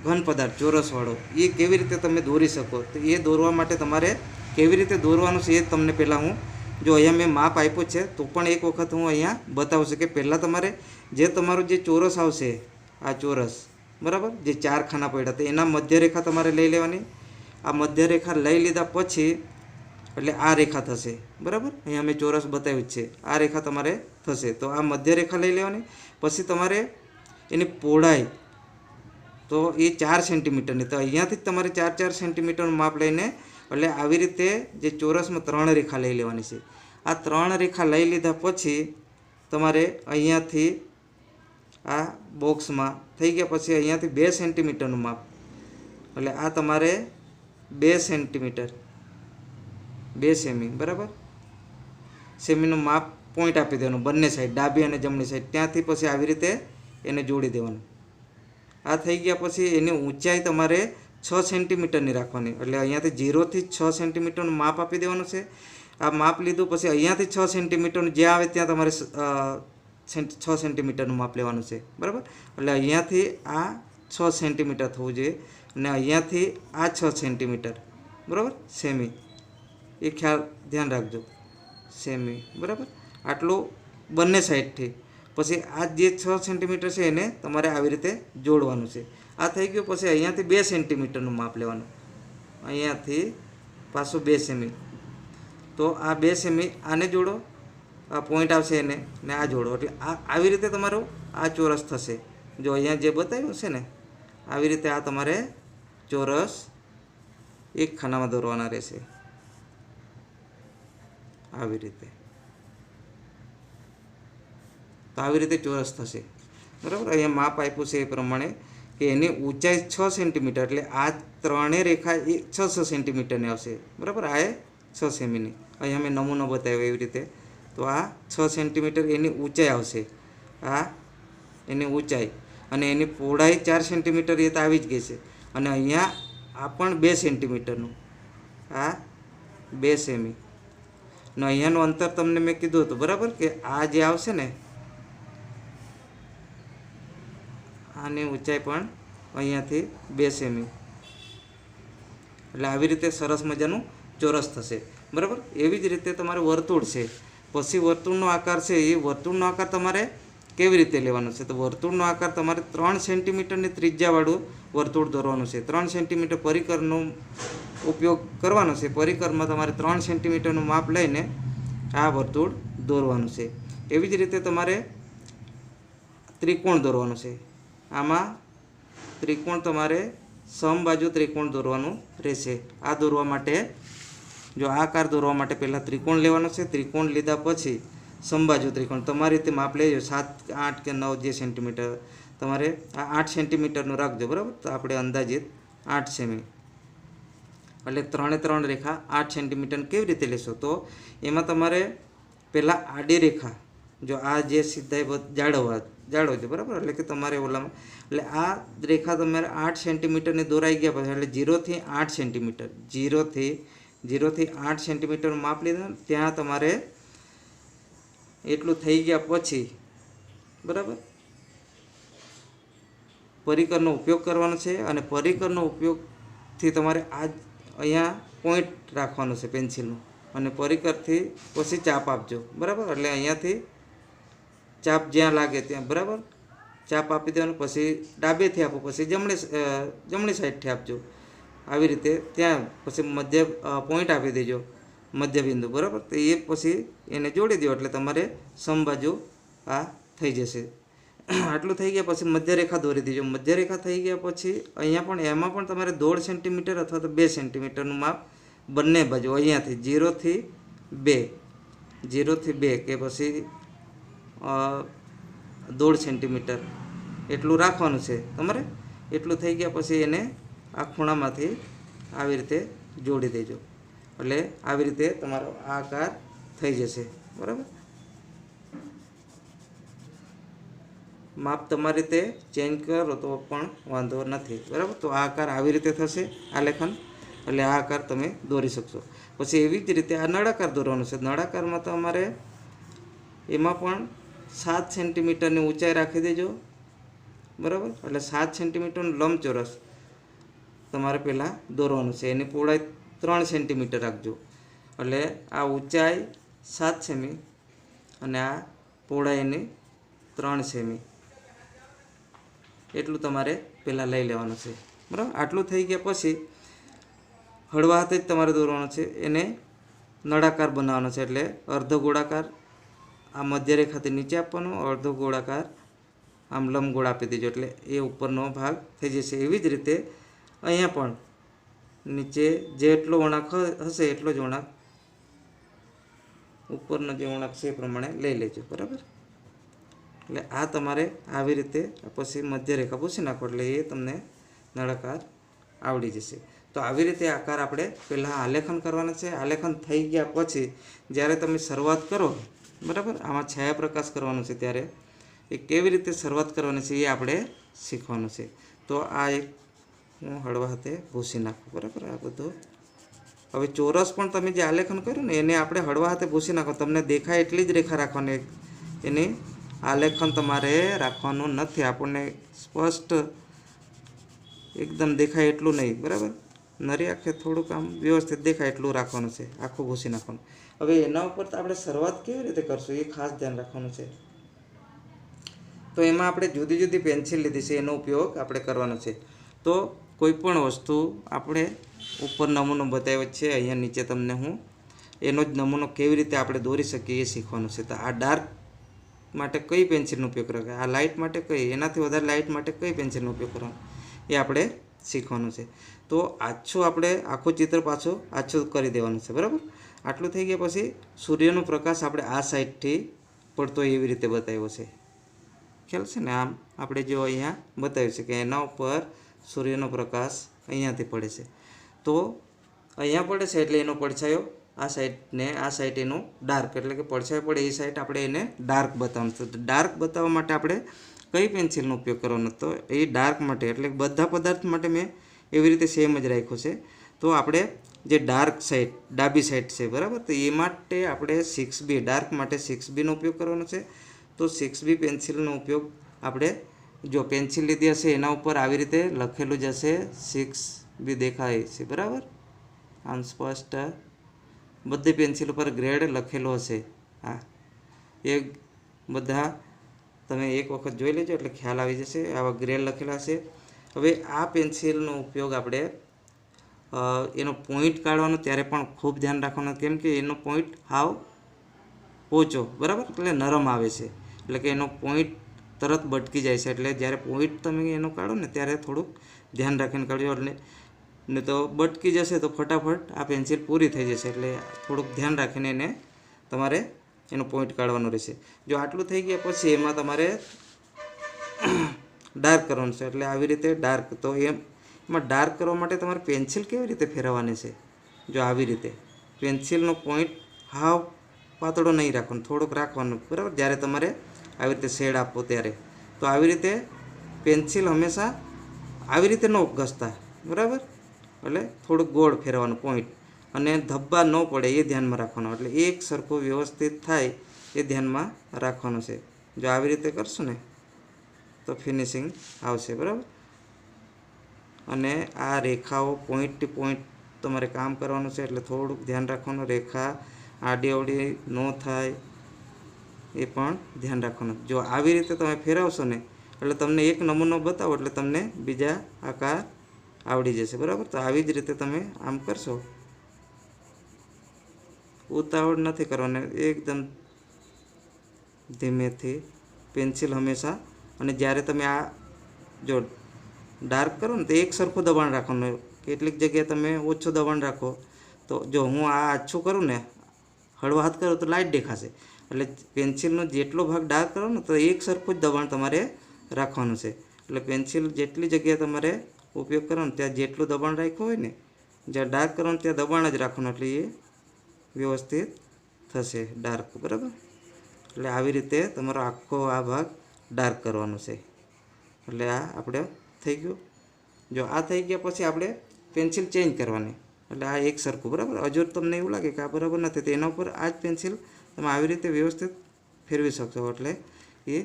ઘન પદાર્થ ચોરસવાળો, એ કેવી રીતે તમે દોરી શકો, તો એ દોરવા માટે તમારે કેવી રીતે દોરવાનું છે એ તમને પહેલાં હું જો અહીંયા મેં માપ આપ્યું છે તો પણ એક વખત હું અહીંયા બતાવું છું કે પહેલાં તમારે જે તમારું જે ચોરસ આવશે, આ ચોરસ બરાબર, જે 4 ખાના પડ્યા તો એના મધ્ય રેખા તમારે લઈ લેવાની. આ મધ્ય રેખા લઈ લીધા પછી એટલે આ રેખા થશે બરાબર, અહીંયા મેં ચોરસ બતાવ્યું જ છે, આ રેખા તમારે થશે. તો આ મધ્ય રેખા લઈ લેવાની. પછી તમારે એની પહોળાઈ તો એ 4 સેન્ટીમીટરની, તો અહીંયાથી જ તમારે 4 સેન્ટીમીટરનું માપ લઈને એટલે આવી રીતે જે ચોરસમાં 3 રેખા લઈ લેવાની છે. આ 3 રેખા લઈ લીધા પછી તમારે અહીંયાથી આ બોક્સમાં થઈ ગયા પછી અહીંયાથી 2 સેન્ટીમીટરનું માપ, એટલે આ તમારે 2 સેન્ટીમીટર 2 સેમી બરાબર, સેમીનું માપ પોઈન્ટ આપી દેવાનું બંને સાઈડ, ડાબી અને જમણી સાઈડ, ત્યાંથી પછી આવી રીતે એને જોડી દેવાનું. આ થઈ ગયા પછી એની ઊંચાઈ તમારે 6 સેન્ટીમીટરની રાખવાની, એટલે અહીંયાથી 0 થી 6 સેન્ટીમીટરનું માપ આપી દેવાનું છે. આ માપ લીધું પછી અહીંયાથી 6 સેન્ટીમીટરનું જ્યાં આવે ત્યાં તમારે 6 સેન્ટીમીટરનું માપ લેવાનું છે બરાબર. એટલે અહીંયાથી આ 6 સેન્ટીમીટર થવું જોઈએ અને અહીંયાથી આ 6 સેન્ટીમીટર બરાબર, સેમી, એ ધ્યાન રાખજો, સેમી બરાબર. આટલું બંને સાઈડથી. પછી આ જે 6 સેન્ટીમીટર છે એને તમારે આવી રીતે જોડવાનું છે. આ થઈ ગયું પછી અહીંયાથી 2 સેન્ટીમીટરનું માપ લેવાનું, અહીંયાથી પાછું 2 સેમી. તો આ 2 સેમી આને જોડો, આ પોઈન્ટ આવશે એને ને આ જોડો, એટલે આવી રીતે તમારું આ ચોરસ થશે. જો અહીંયા જે બતાવ્યું છે ને આવી રીતે આ તમારે ચોરસ એક ખાનામાં દોરવાના રહેશે, આવી રીતે. તો આવી રીતે ચોરસ થશે બરાબર. અહીંયા માપ આપ્યું છે એ પ્રમાણે કે એની ઊંચાઈ 6 સેન્ટીમીટર, એટલે આ 3 રેખા એ 6 સેન્ટીમીટરની આવશે બરાબર, આ 6 સેમીની. અહીંયા મેં નમૂનો બતાવ્યો એવી રીતે. તો આ 6 સેન્ટીમીટર એની ઊંચાઈ આવશે, આ એની ઊંચાઈ, અને એની પહોળાઈ 4 સેન્ટીમીટર એ તો આવી જ ગઈ છે. અને અહીંયા આ પણ 2 સેન્ટીમીટરનું, આ 2 સેમી. ને અહીંયાનું અંતર તમને મેં કીધું હતું બરાબર કે આ જે આવશે ને આની ઊંચાઈ પણ અહીંયાથી 2 સેમી, એટલે આવી રીતે સરસ મજાનું ચોરસ થશે બરાબર. એવી જ રીતે તમારે વર્તુળ છે, પછી વર્તુળનો આકાર છે, એ વર્તુળનો આકાર તમારે કેવી રીતે લેવાનો છે, તો વર્તુળનો આકાર તમારે 3 સેન્ટીમીટરની ત્રિજ્યાવાળું વર્તુળ દોરવાનું છે. 3 સેન્ટીમીટર પરિકરનો ઉપયોગ કરવાનો છે. પરિકરમાં તમારે 3 સેન્ટીમીટરનું માપ લઈને આ વર્તુળ દોરવાનું છે. એવી જ રીતે તમારે ત્રિકોણ દોરવાનું છે. આમાં ત્રિકોણ તમારે સમબાજુ ત્રિકોણ દોરવાનું રહેશે. આ દોરવા માટે જો આ આકાર દોરવા માટે પહેલાં ત્રિકોણ લેવાનો છે. ત્રિકોણ લીધા પછી સમબાજુ ત્રિકોણ તમારી રીતે માપ લેજો, 7, 8 કે 9 જે સેન્ટીમીટર તમારે આ 8 સેન્ટીમીટરનું રાખજો બરાબર. તો આપણે અંદાજિત 8 સેમી, એટલે 3 રેખા 8 સેન્ટીમીટર કેવી રીતે લેશો, તો એમાં તમારે પહેલાં આડી રેખા, જો આ જે સીધાઈ જાળવજો બરાબર, એટલે કે તમારે ઓલામાં એટલે આ રેખા તમારે 8 સેન્ટીમીટરની દોરાઈ ગયા પછી એટલે 0 થી 8 સેન્ટીમીટર 0 થી 8 સેન્ટીમીટર માપ લીધું, ત્યાં તમારે એટલું થઈ ગયા પછી બરાબર પરિકરનો ઉપયોગ કરવાનો છે. અને પરિકરનો ઉપયોગથી તમારે આ અહીંયા પોઈન્ટ રાખવાનો છે પેન્સિલનું, અને પરિકરથી પછી ચાપ આપજો બરાબર. એટલે અહીંયાથી ચાપ જ્યાં લાગે ત્યાં બરાબર ચાપ આપી દેવાનું. પછી ડાબેથી આપો, પછી જમણી સાઈડથી આપજો, આવી રીતે ત્યાં પછી મધ્ય પોઈન્ટ આપી દેજો, મધ્યબિંદુ બરાબર. તો એ પછી એને જોડી દો એટલે તમારે સમબાજુ આ થઈ જશે. આટલું થઈ ગયા પછી મધ્યરેખા દોરી દેજો. મધ્યરેખા થઈ ગયા પછી અહીંયા પણ એમાં પણ તમારે 1.5 સેન્ટીમીટર અથવા તો 2 સેન્ટીમીટરનું માપ બંને બાજુ અહીંયાથી 0 થી 2 કે પછી 1.5 સેન્ટીમીટર એટલું રાખવાનું છે તમારે. એટલું થઈ ગયા પછી એને આ ખૂણામાંથી આવી રીતે જોડી દેજો, એટલે આવી રીતે તમારો આ આકાર થઈ જશે. બરાબર, માપ તમારી રીતે ચેન્જ કરો તો પણ વાંધો નથી. બરાબર, તો આ આકાર આવી રીતે થશે આલેખન, એટલે આ આકાર તમે દોરી શકશો. પછી એવી જ રીતે આ નળાકાર દોરવાનું છે. નળાકારમાં તમારે એમાં પણ 7 સેન્ટીમીટરની ઊંચાઈ રાખી દેજો. બરાબર, એટલે 7 સેન્ટીમીટરનું લંબચોરસ તમારે પહેલાં દોરવાનું છે. એની પહોળાઈ 3 સેન્ટીમીટર રાખજો. એટલે આ ઊંચાઈ 7 સેમી અને આ પહોળાઈની 3 સેમી એટલું તમારે પહેલાં લઈ લેવાનું છે. બરાબર, આટલું થઈ ગયા પછી હળવા હાથે જ તમારે દોરવાનું છે. એને નળાકાર બનાવવાનો છે, એટલે અર્ધ ગોળાકાર આ મધ્યરેખાથી નીચે આપવાનો, અર્ધ ગોળાકાર આમ લંબગોળ આપી દેજો, એટલે એ ઉપરનો ભાગ થઈ જશે. એવી જ રીતે અહીંયા પણ નીચે જેટલો વળાંક હશે એટલો જ વળાંક ઉપરનો જે વળાંક છે એ પ્રમાણે લઈ લેજો. બરાબર, એટલે આ તમારે આવી રીતે પછી મધ્યરેખા પૂછી નાખો એટલે એ તમને નળાકાર આવડી જશે. તો આવી રીતે આકાર આપણે પહેલાં આલેખન કરવાના છે. આલેખન થઈ ગયા પછી જ્યારે તમે શરૂઆત કરો, બરાબર, આમાં છાયાપ્રકાશ કરવાનો છે, ત્યારે એ કેવી રીતે શરૂઆત કરવાની છે એ આપણે શીખવાનું છે. તો આ એક હું હળવા હાથે ભૂસી નાખું. બરાબર, આ બધું હવે ચોરસ પણ તમે જે આલેખન કર્યું ને એને આપણે હળવા હાથે ભૂસી નાખો. તમને દેખાય એટલી જ રેખા રાખવાની, એની આલેખન તમારે રાખવાનું નથી. આપણને સ્પષ્ટ એકદમ દેખાય એટલું નહીં. બરાબર, નરી આંખે થોડુંક આમ વ્યવસ્થિત દેખાય એટલું રાખવાનું છે, આખું ભૂસી નાખવાનું. હવે એના ઉપર તો આપણે શરૂઆત કેવી રીતે કરશું એ ખાસ ધ્યાન રાખવાનું છે. તો એમાં આપણે જુદી જુદી પેન્સિલ લીધી છે, એનો ઉપયોગ આપણે કરવાનો છે. તો કોઈ પણ વસ્તુ આપણે ઉપર નમૂનો બતાવ્યો છે, અહીંયા નીચે તમને હું એનો જ નમૂનો કેવી રીતે આપણે દોરી શકીએ એ શીખવાનું છે. તો આ ડાર્ક માટે કઈ પેન્સિલનો ઉપયોગ કરવાનો, આ લાઇટ માટે કઈ, એનાથી વધારે લાઇટ માટે કઈ પેન્સિલનો ઉપયોગ કરવાનો એ આપણે શીખવાનું છે. તો આછું આપણે આખું ચિત્ર પાછું આછું કરી દેવાનું છે. બરાબર, આટલું થઈ ગયા પછી સૂર્યનો પ્રકાશ આપણે આ સાઈડથી પડતો એવી રીતે બતાવ્યો છે, ખ્યાલ છે ને. આમ આપણે જો અહીંયા બતાવ્યું છે કે એના ઉપર સૂર્યનો પ્રકાશ અહીંયાથી પડે છે. તો અહીંયા પડે છે એટલે એનો પડછાયો આ સાઈડને આ સાઈડ એનું ડાર્ક, એટલે કે પડછાયો પડે એ સાઈડ આપણે એને ડાર્ક બતાવવાનું છે. ડાર્ક બતાવવા માટે આપણે કઈ પેન્સિલનો ઉપયોગ કરવાનો, તો એ ડાર્ક માટે, એટલે બધા પદાર્થ માટે મેં એવી રીતે સેમ જ રાખ્યો છે. તો આપણે જે ડાર્ક સાઈડ ડાબી સાઈડ છે, બરાબર, તો એ માટે આપણે 6B ડાર્ક માટે 6Bનો ઉપયોગ કરવાનો છે. તો 6B પેન્સિલનો ઉપયોગ આપણે જો પેન્સિલ લીધી હશે એના ઉપર આવી રીતે લખેલું જ હશે 6B દેખાય છે. બરાબર, આમ સ્પષ્ટ બધી પેન્સિલ ઉપર ગ્રેડ લખેલો હશે. હા, એ બધા તમે એક વખત જોઈ લેજો એટલે ખ્યાલ આવી જશે. આવા ગ્રેડ લખેલા હશે. હવે આ પેન્સિલનો ઉપયોગ આપણે એનો પોઈન્ટ કાઢવાનો ત્યારે પણ ખૂબ ધ્યાન રાખવાનું, કેમ કે એનો પોઈન્ટ હાવ ઓછો, બરાબર, એટલે નરમ આવે છે, એટલે કે એનો પોઈન્ટ તરત બટકી જાય છે. એટલે જ્યારે પોઈન્ટ તમે એનો કાઢો ને ત્યારે થોડુંક ધ્યાન રાખીને કાઢજો, એટલે ને તો બટકી જશે તો ફટાફટ આ પેન્સિલ પૂરી થઈ જશે. એટલે થોડુંક ધ્યાન રાખીને એને તમારે એનો પોઈન્ટ કાઢવાનો રહેશે. જો આટલું થઈ ગયા પછી એમાં તમારે ડાર્ક કરવાનું છે, એટલે આવી રીતે ડાર્ક. તો એમાં ડાર્ક કરવા માટે તમારે પેન્સિલ કેવી રીતે ફેરવવાની છે, જો આવી રીતે પેન્સિલનો પોઈન્ટ હાવ પાતળો નહીં રાખવાનો, થોડોક રાખવાનો. બરાબર, જ્યારે તમારે આવી રીતે શેડ આપો ત્યારે. તો આવી રીતે પેન્સિલ હંમેશા આવી રીતે ન ઘસતા, બરાબર, એટલે થોડુંક ગોળ ફેરવવાનું પોઈન્ટ, અને ધબ્બા ન પડે એ ધ્યાનમાં રાખવાનું, એટલે એક સરખું વ્યવસ્થિત થાય એ ધ્યાનમાં રાખવાનું છે. જો આવી રીતે કરશું ને તો ફિનિશિંગ આવશે. બરાબર, અને આ રેખાઓ પોઈન્ટથી પોઈન્ટ તમારે કામ કરવાનું છે, એટલે થોડુંક ધ્યાન રાખવાનું, રેખા આડી અવડી ન થાય એ પણ ધ્યાન રાખવાનું. જો આવી રીતે તમે ફેરવશો ને એટલે તમને એક નમૂનો બતાવો એટલે તમને બીજા આકાર આવડી જશે. બરાબર, તો આવી જ રીતે તમે આમ કરશો. ઉતાવળ નથી કરવાની, એકદમ ધીમેથી પેન્સિલ હંમેશા. અને જ્યારે તમે આ જો ડાર્ક કરો ને તો એક સરખું દબાણ રાખવાનું, કેટલીક જગ્યાએ તમે ઓછું દબાણ રાખો. તો જો હું આ આછું કરું ને, હળવા હાથ કરો તો લાઇટ દેખાશે, એટલે પેન્સિલનો જેટલો ભાગ ડાર્ક કરો ને તો એક સરખું જ દબાણ તમારે રાખવાનું છે. એટલે પેન્સિલ જેટલી જગ્યાએ તમારે ઉપયોગ કરવાનો ત્યાં જેટલું દબાણ રાખ્યું હોય ને, જ્યાં ડાર્ક કરવાનું ત્યાં દબાણ જ રાખવાનું, એટલે એ વ્યવસ્થિત થશે ડાર્ક. બરાબર, એટલે આવી રીતે તમારો આખો આ ભાગ ડાર્ક કરવાનો છે. એટલે આ આપણે થઈ ગયું. જો આ થઈ ગયા પછી આપણે પેન્સિલ ચેન્જ કરવાની. એટલે આ એક સરખું, બરાબર. હજુ તમને એવું લાગે કે આ બરાબર નથી તો એના ઉપર આ જ પેન્સિલ તમે આવી રીતે વ્યવસ્થિત ફેરવી શકશો, એટલે એ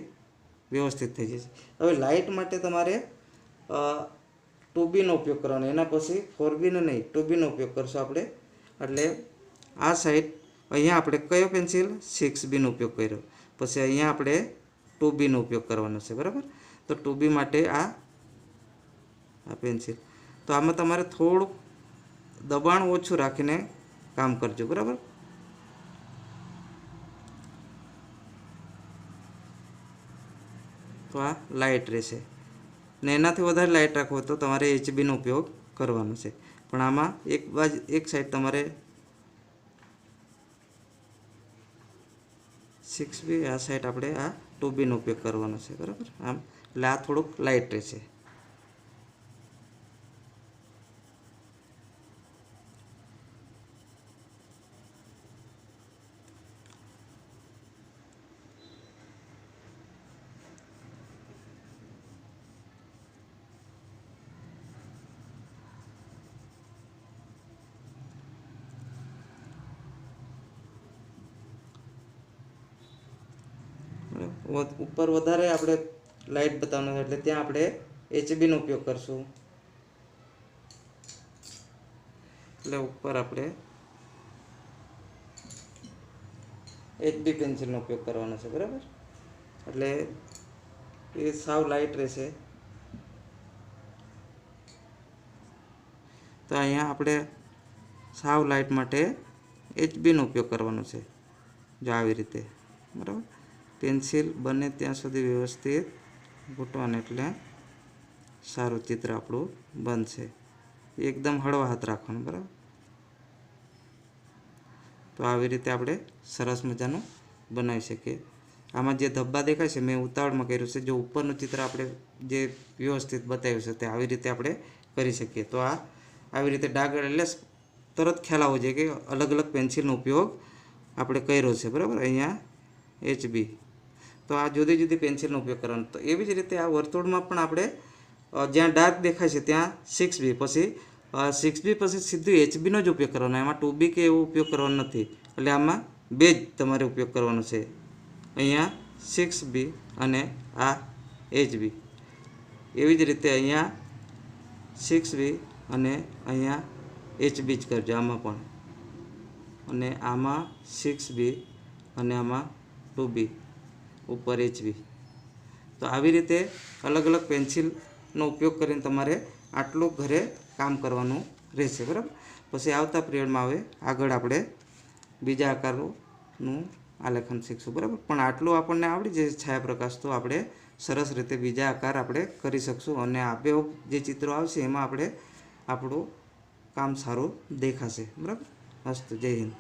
વ્યવસ્થિત થઈ જશે. હવે લાઇટ માટે તમારે 2Bનો ઉપયોગ કરવાનો, એના પછી 4Bનો નહીં 2Bનો ઉપયોગ કરશો આપણે. એટલે આ સાઈડ અહીંયા આપણે કયો પેન્સિલ 6Bનો ઉપયોગ કર્યો, પછી અહીંયા આપણે 2Bનો ઉપયોગ કરવાનો છે. બરાબર, તો 2B માટે આ પેન્સિલ, તો આમાં તમારે થોડુંક દબાણ ઓછું રાખીને કામ કરજો. બરાબર, તો આ લાઇટ રહેશે. ને એનાથી વધારે લાઇટ રાખવો તો તમારે HBનો ઉપયોગ કરવાનો છે. પણ આમાં એક સાઈડ તમારે 6B, આ સાઈડ આપણે આ 2Bનો ઉપયોગ કરવાનો છે. બરાબર, આમ એટલે આ થોડુંક લાઇટ રહેશે. ઉપર વધારે આપણે લાઇટ બતાવવાનું છે એટલે ત્યાં આપણે HBનો ઉપયોગ કરશું. એટલે ઉપર આપણે HB પેન્સિલનો ઉપયોગ કરવાનો છે. બરાબર, એટલે એ સાવ લાઇટ રહેશે. તો અહીંયા આપણે સાવ લાઇટ માટે HBનો ઉપયોગ કરવાનો છે. જો આવી રીતે, બરાબર, પેન્સિલ બને ત્યાં સુધી વ્યવસ્થિત ઘૂંટવાનું, એટલે સારું ચિત્ર આપણું બનશે. એકદમ હળવા હાથ રાખવાનો. બરાબર, તો આવી રીતે આપણે સરસ મજાનું બનાવી શકીએ. આમાં જે ધબ્બા દેખાય છે મેં ઉતાવળમાં કર્યું છે. જો ઉપરનું ચિત્ર આપણે જે વ્યવસ્થિત બતાવ્યું છે તે આવી રીતે આપણે કરી શકીએ. તો આ આવી રીતે ડાઘ એટલે તરત ખ્યાલ આવવો જોઈએ કે અલગ અલગ પેન્સિલનો ઉપયોગ આપણે કર્યો છે. બરાબર, અહીંયા HB, તો આ જુદી જુદી પેન્સિલનો ઉપયોગ કરવાનો. તો એવી જ રીતે આ વર્તુળમાં પણ આપણે જ્યાં ડાર્ક દેખાય છે ત્યાં 6B, પછી 6B પછી સીધું HBનો જ ઉપયોગ કરવાનો. એમાં 2B કે એવો ઉપયોગ કરવાનો નથી. એટલે આમાં બે જ તમારે ઉપયોગ કરવાનો છે. અહીંયા 6B અને આ HB. એવી જ રીતે અહીંયા 6B અને અહીંયા HB જ કરજો આમાં પણ. અને આમાં 6B અને આમાં 2B, ઉપર HB. તો આવી રીતે અલગ અલગ પેન્સિલનો ઉપયોગ કરીને તમારે આટલું ઘરે કામ કરવાનું રહેશે. બરાબર, પછી આવતા પિરિયડમાં હવે આગળ આપણે બીજા આકારોનું આલેખન શીખશું. બરાબર, પણ આટલું આપણને આવડી જશે છાયાપ્રકાશ, તો આપણે સરસ રીતે બીજા આકાર આપણે કરી શકશું. અને આબેહૂબ જે ચિત્રો આવશે એમાં આપણે આપણું કામ સારું દેખાશે. બરાબર, મસ્ત. જય હિન્દ.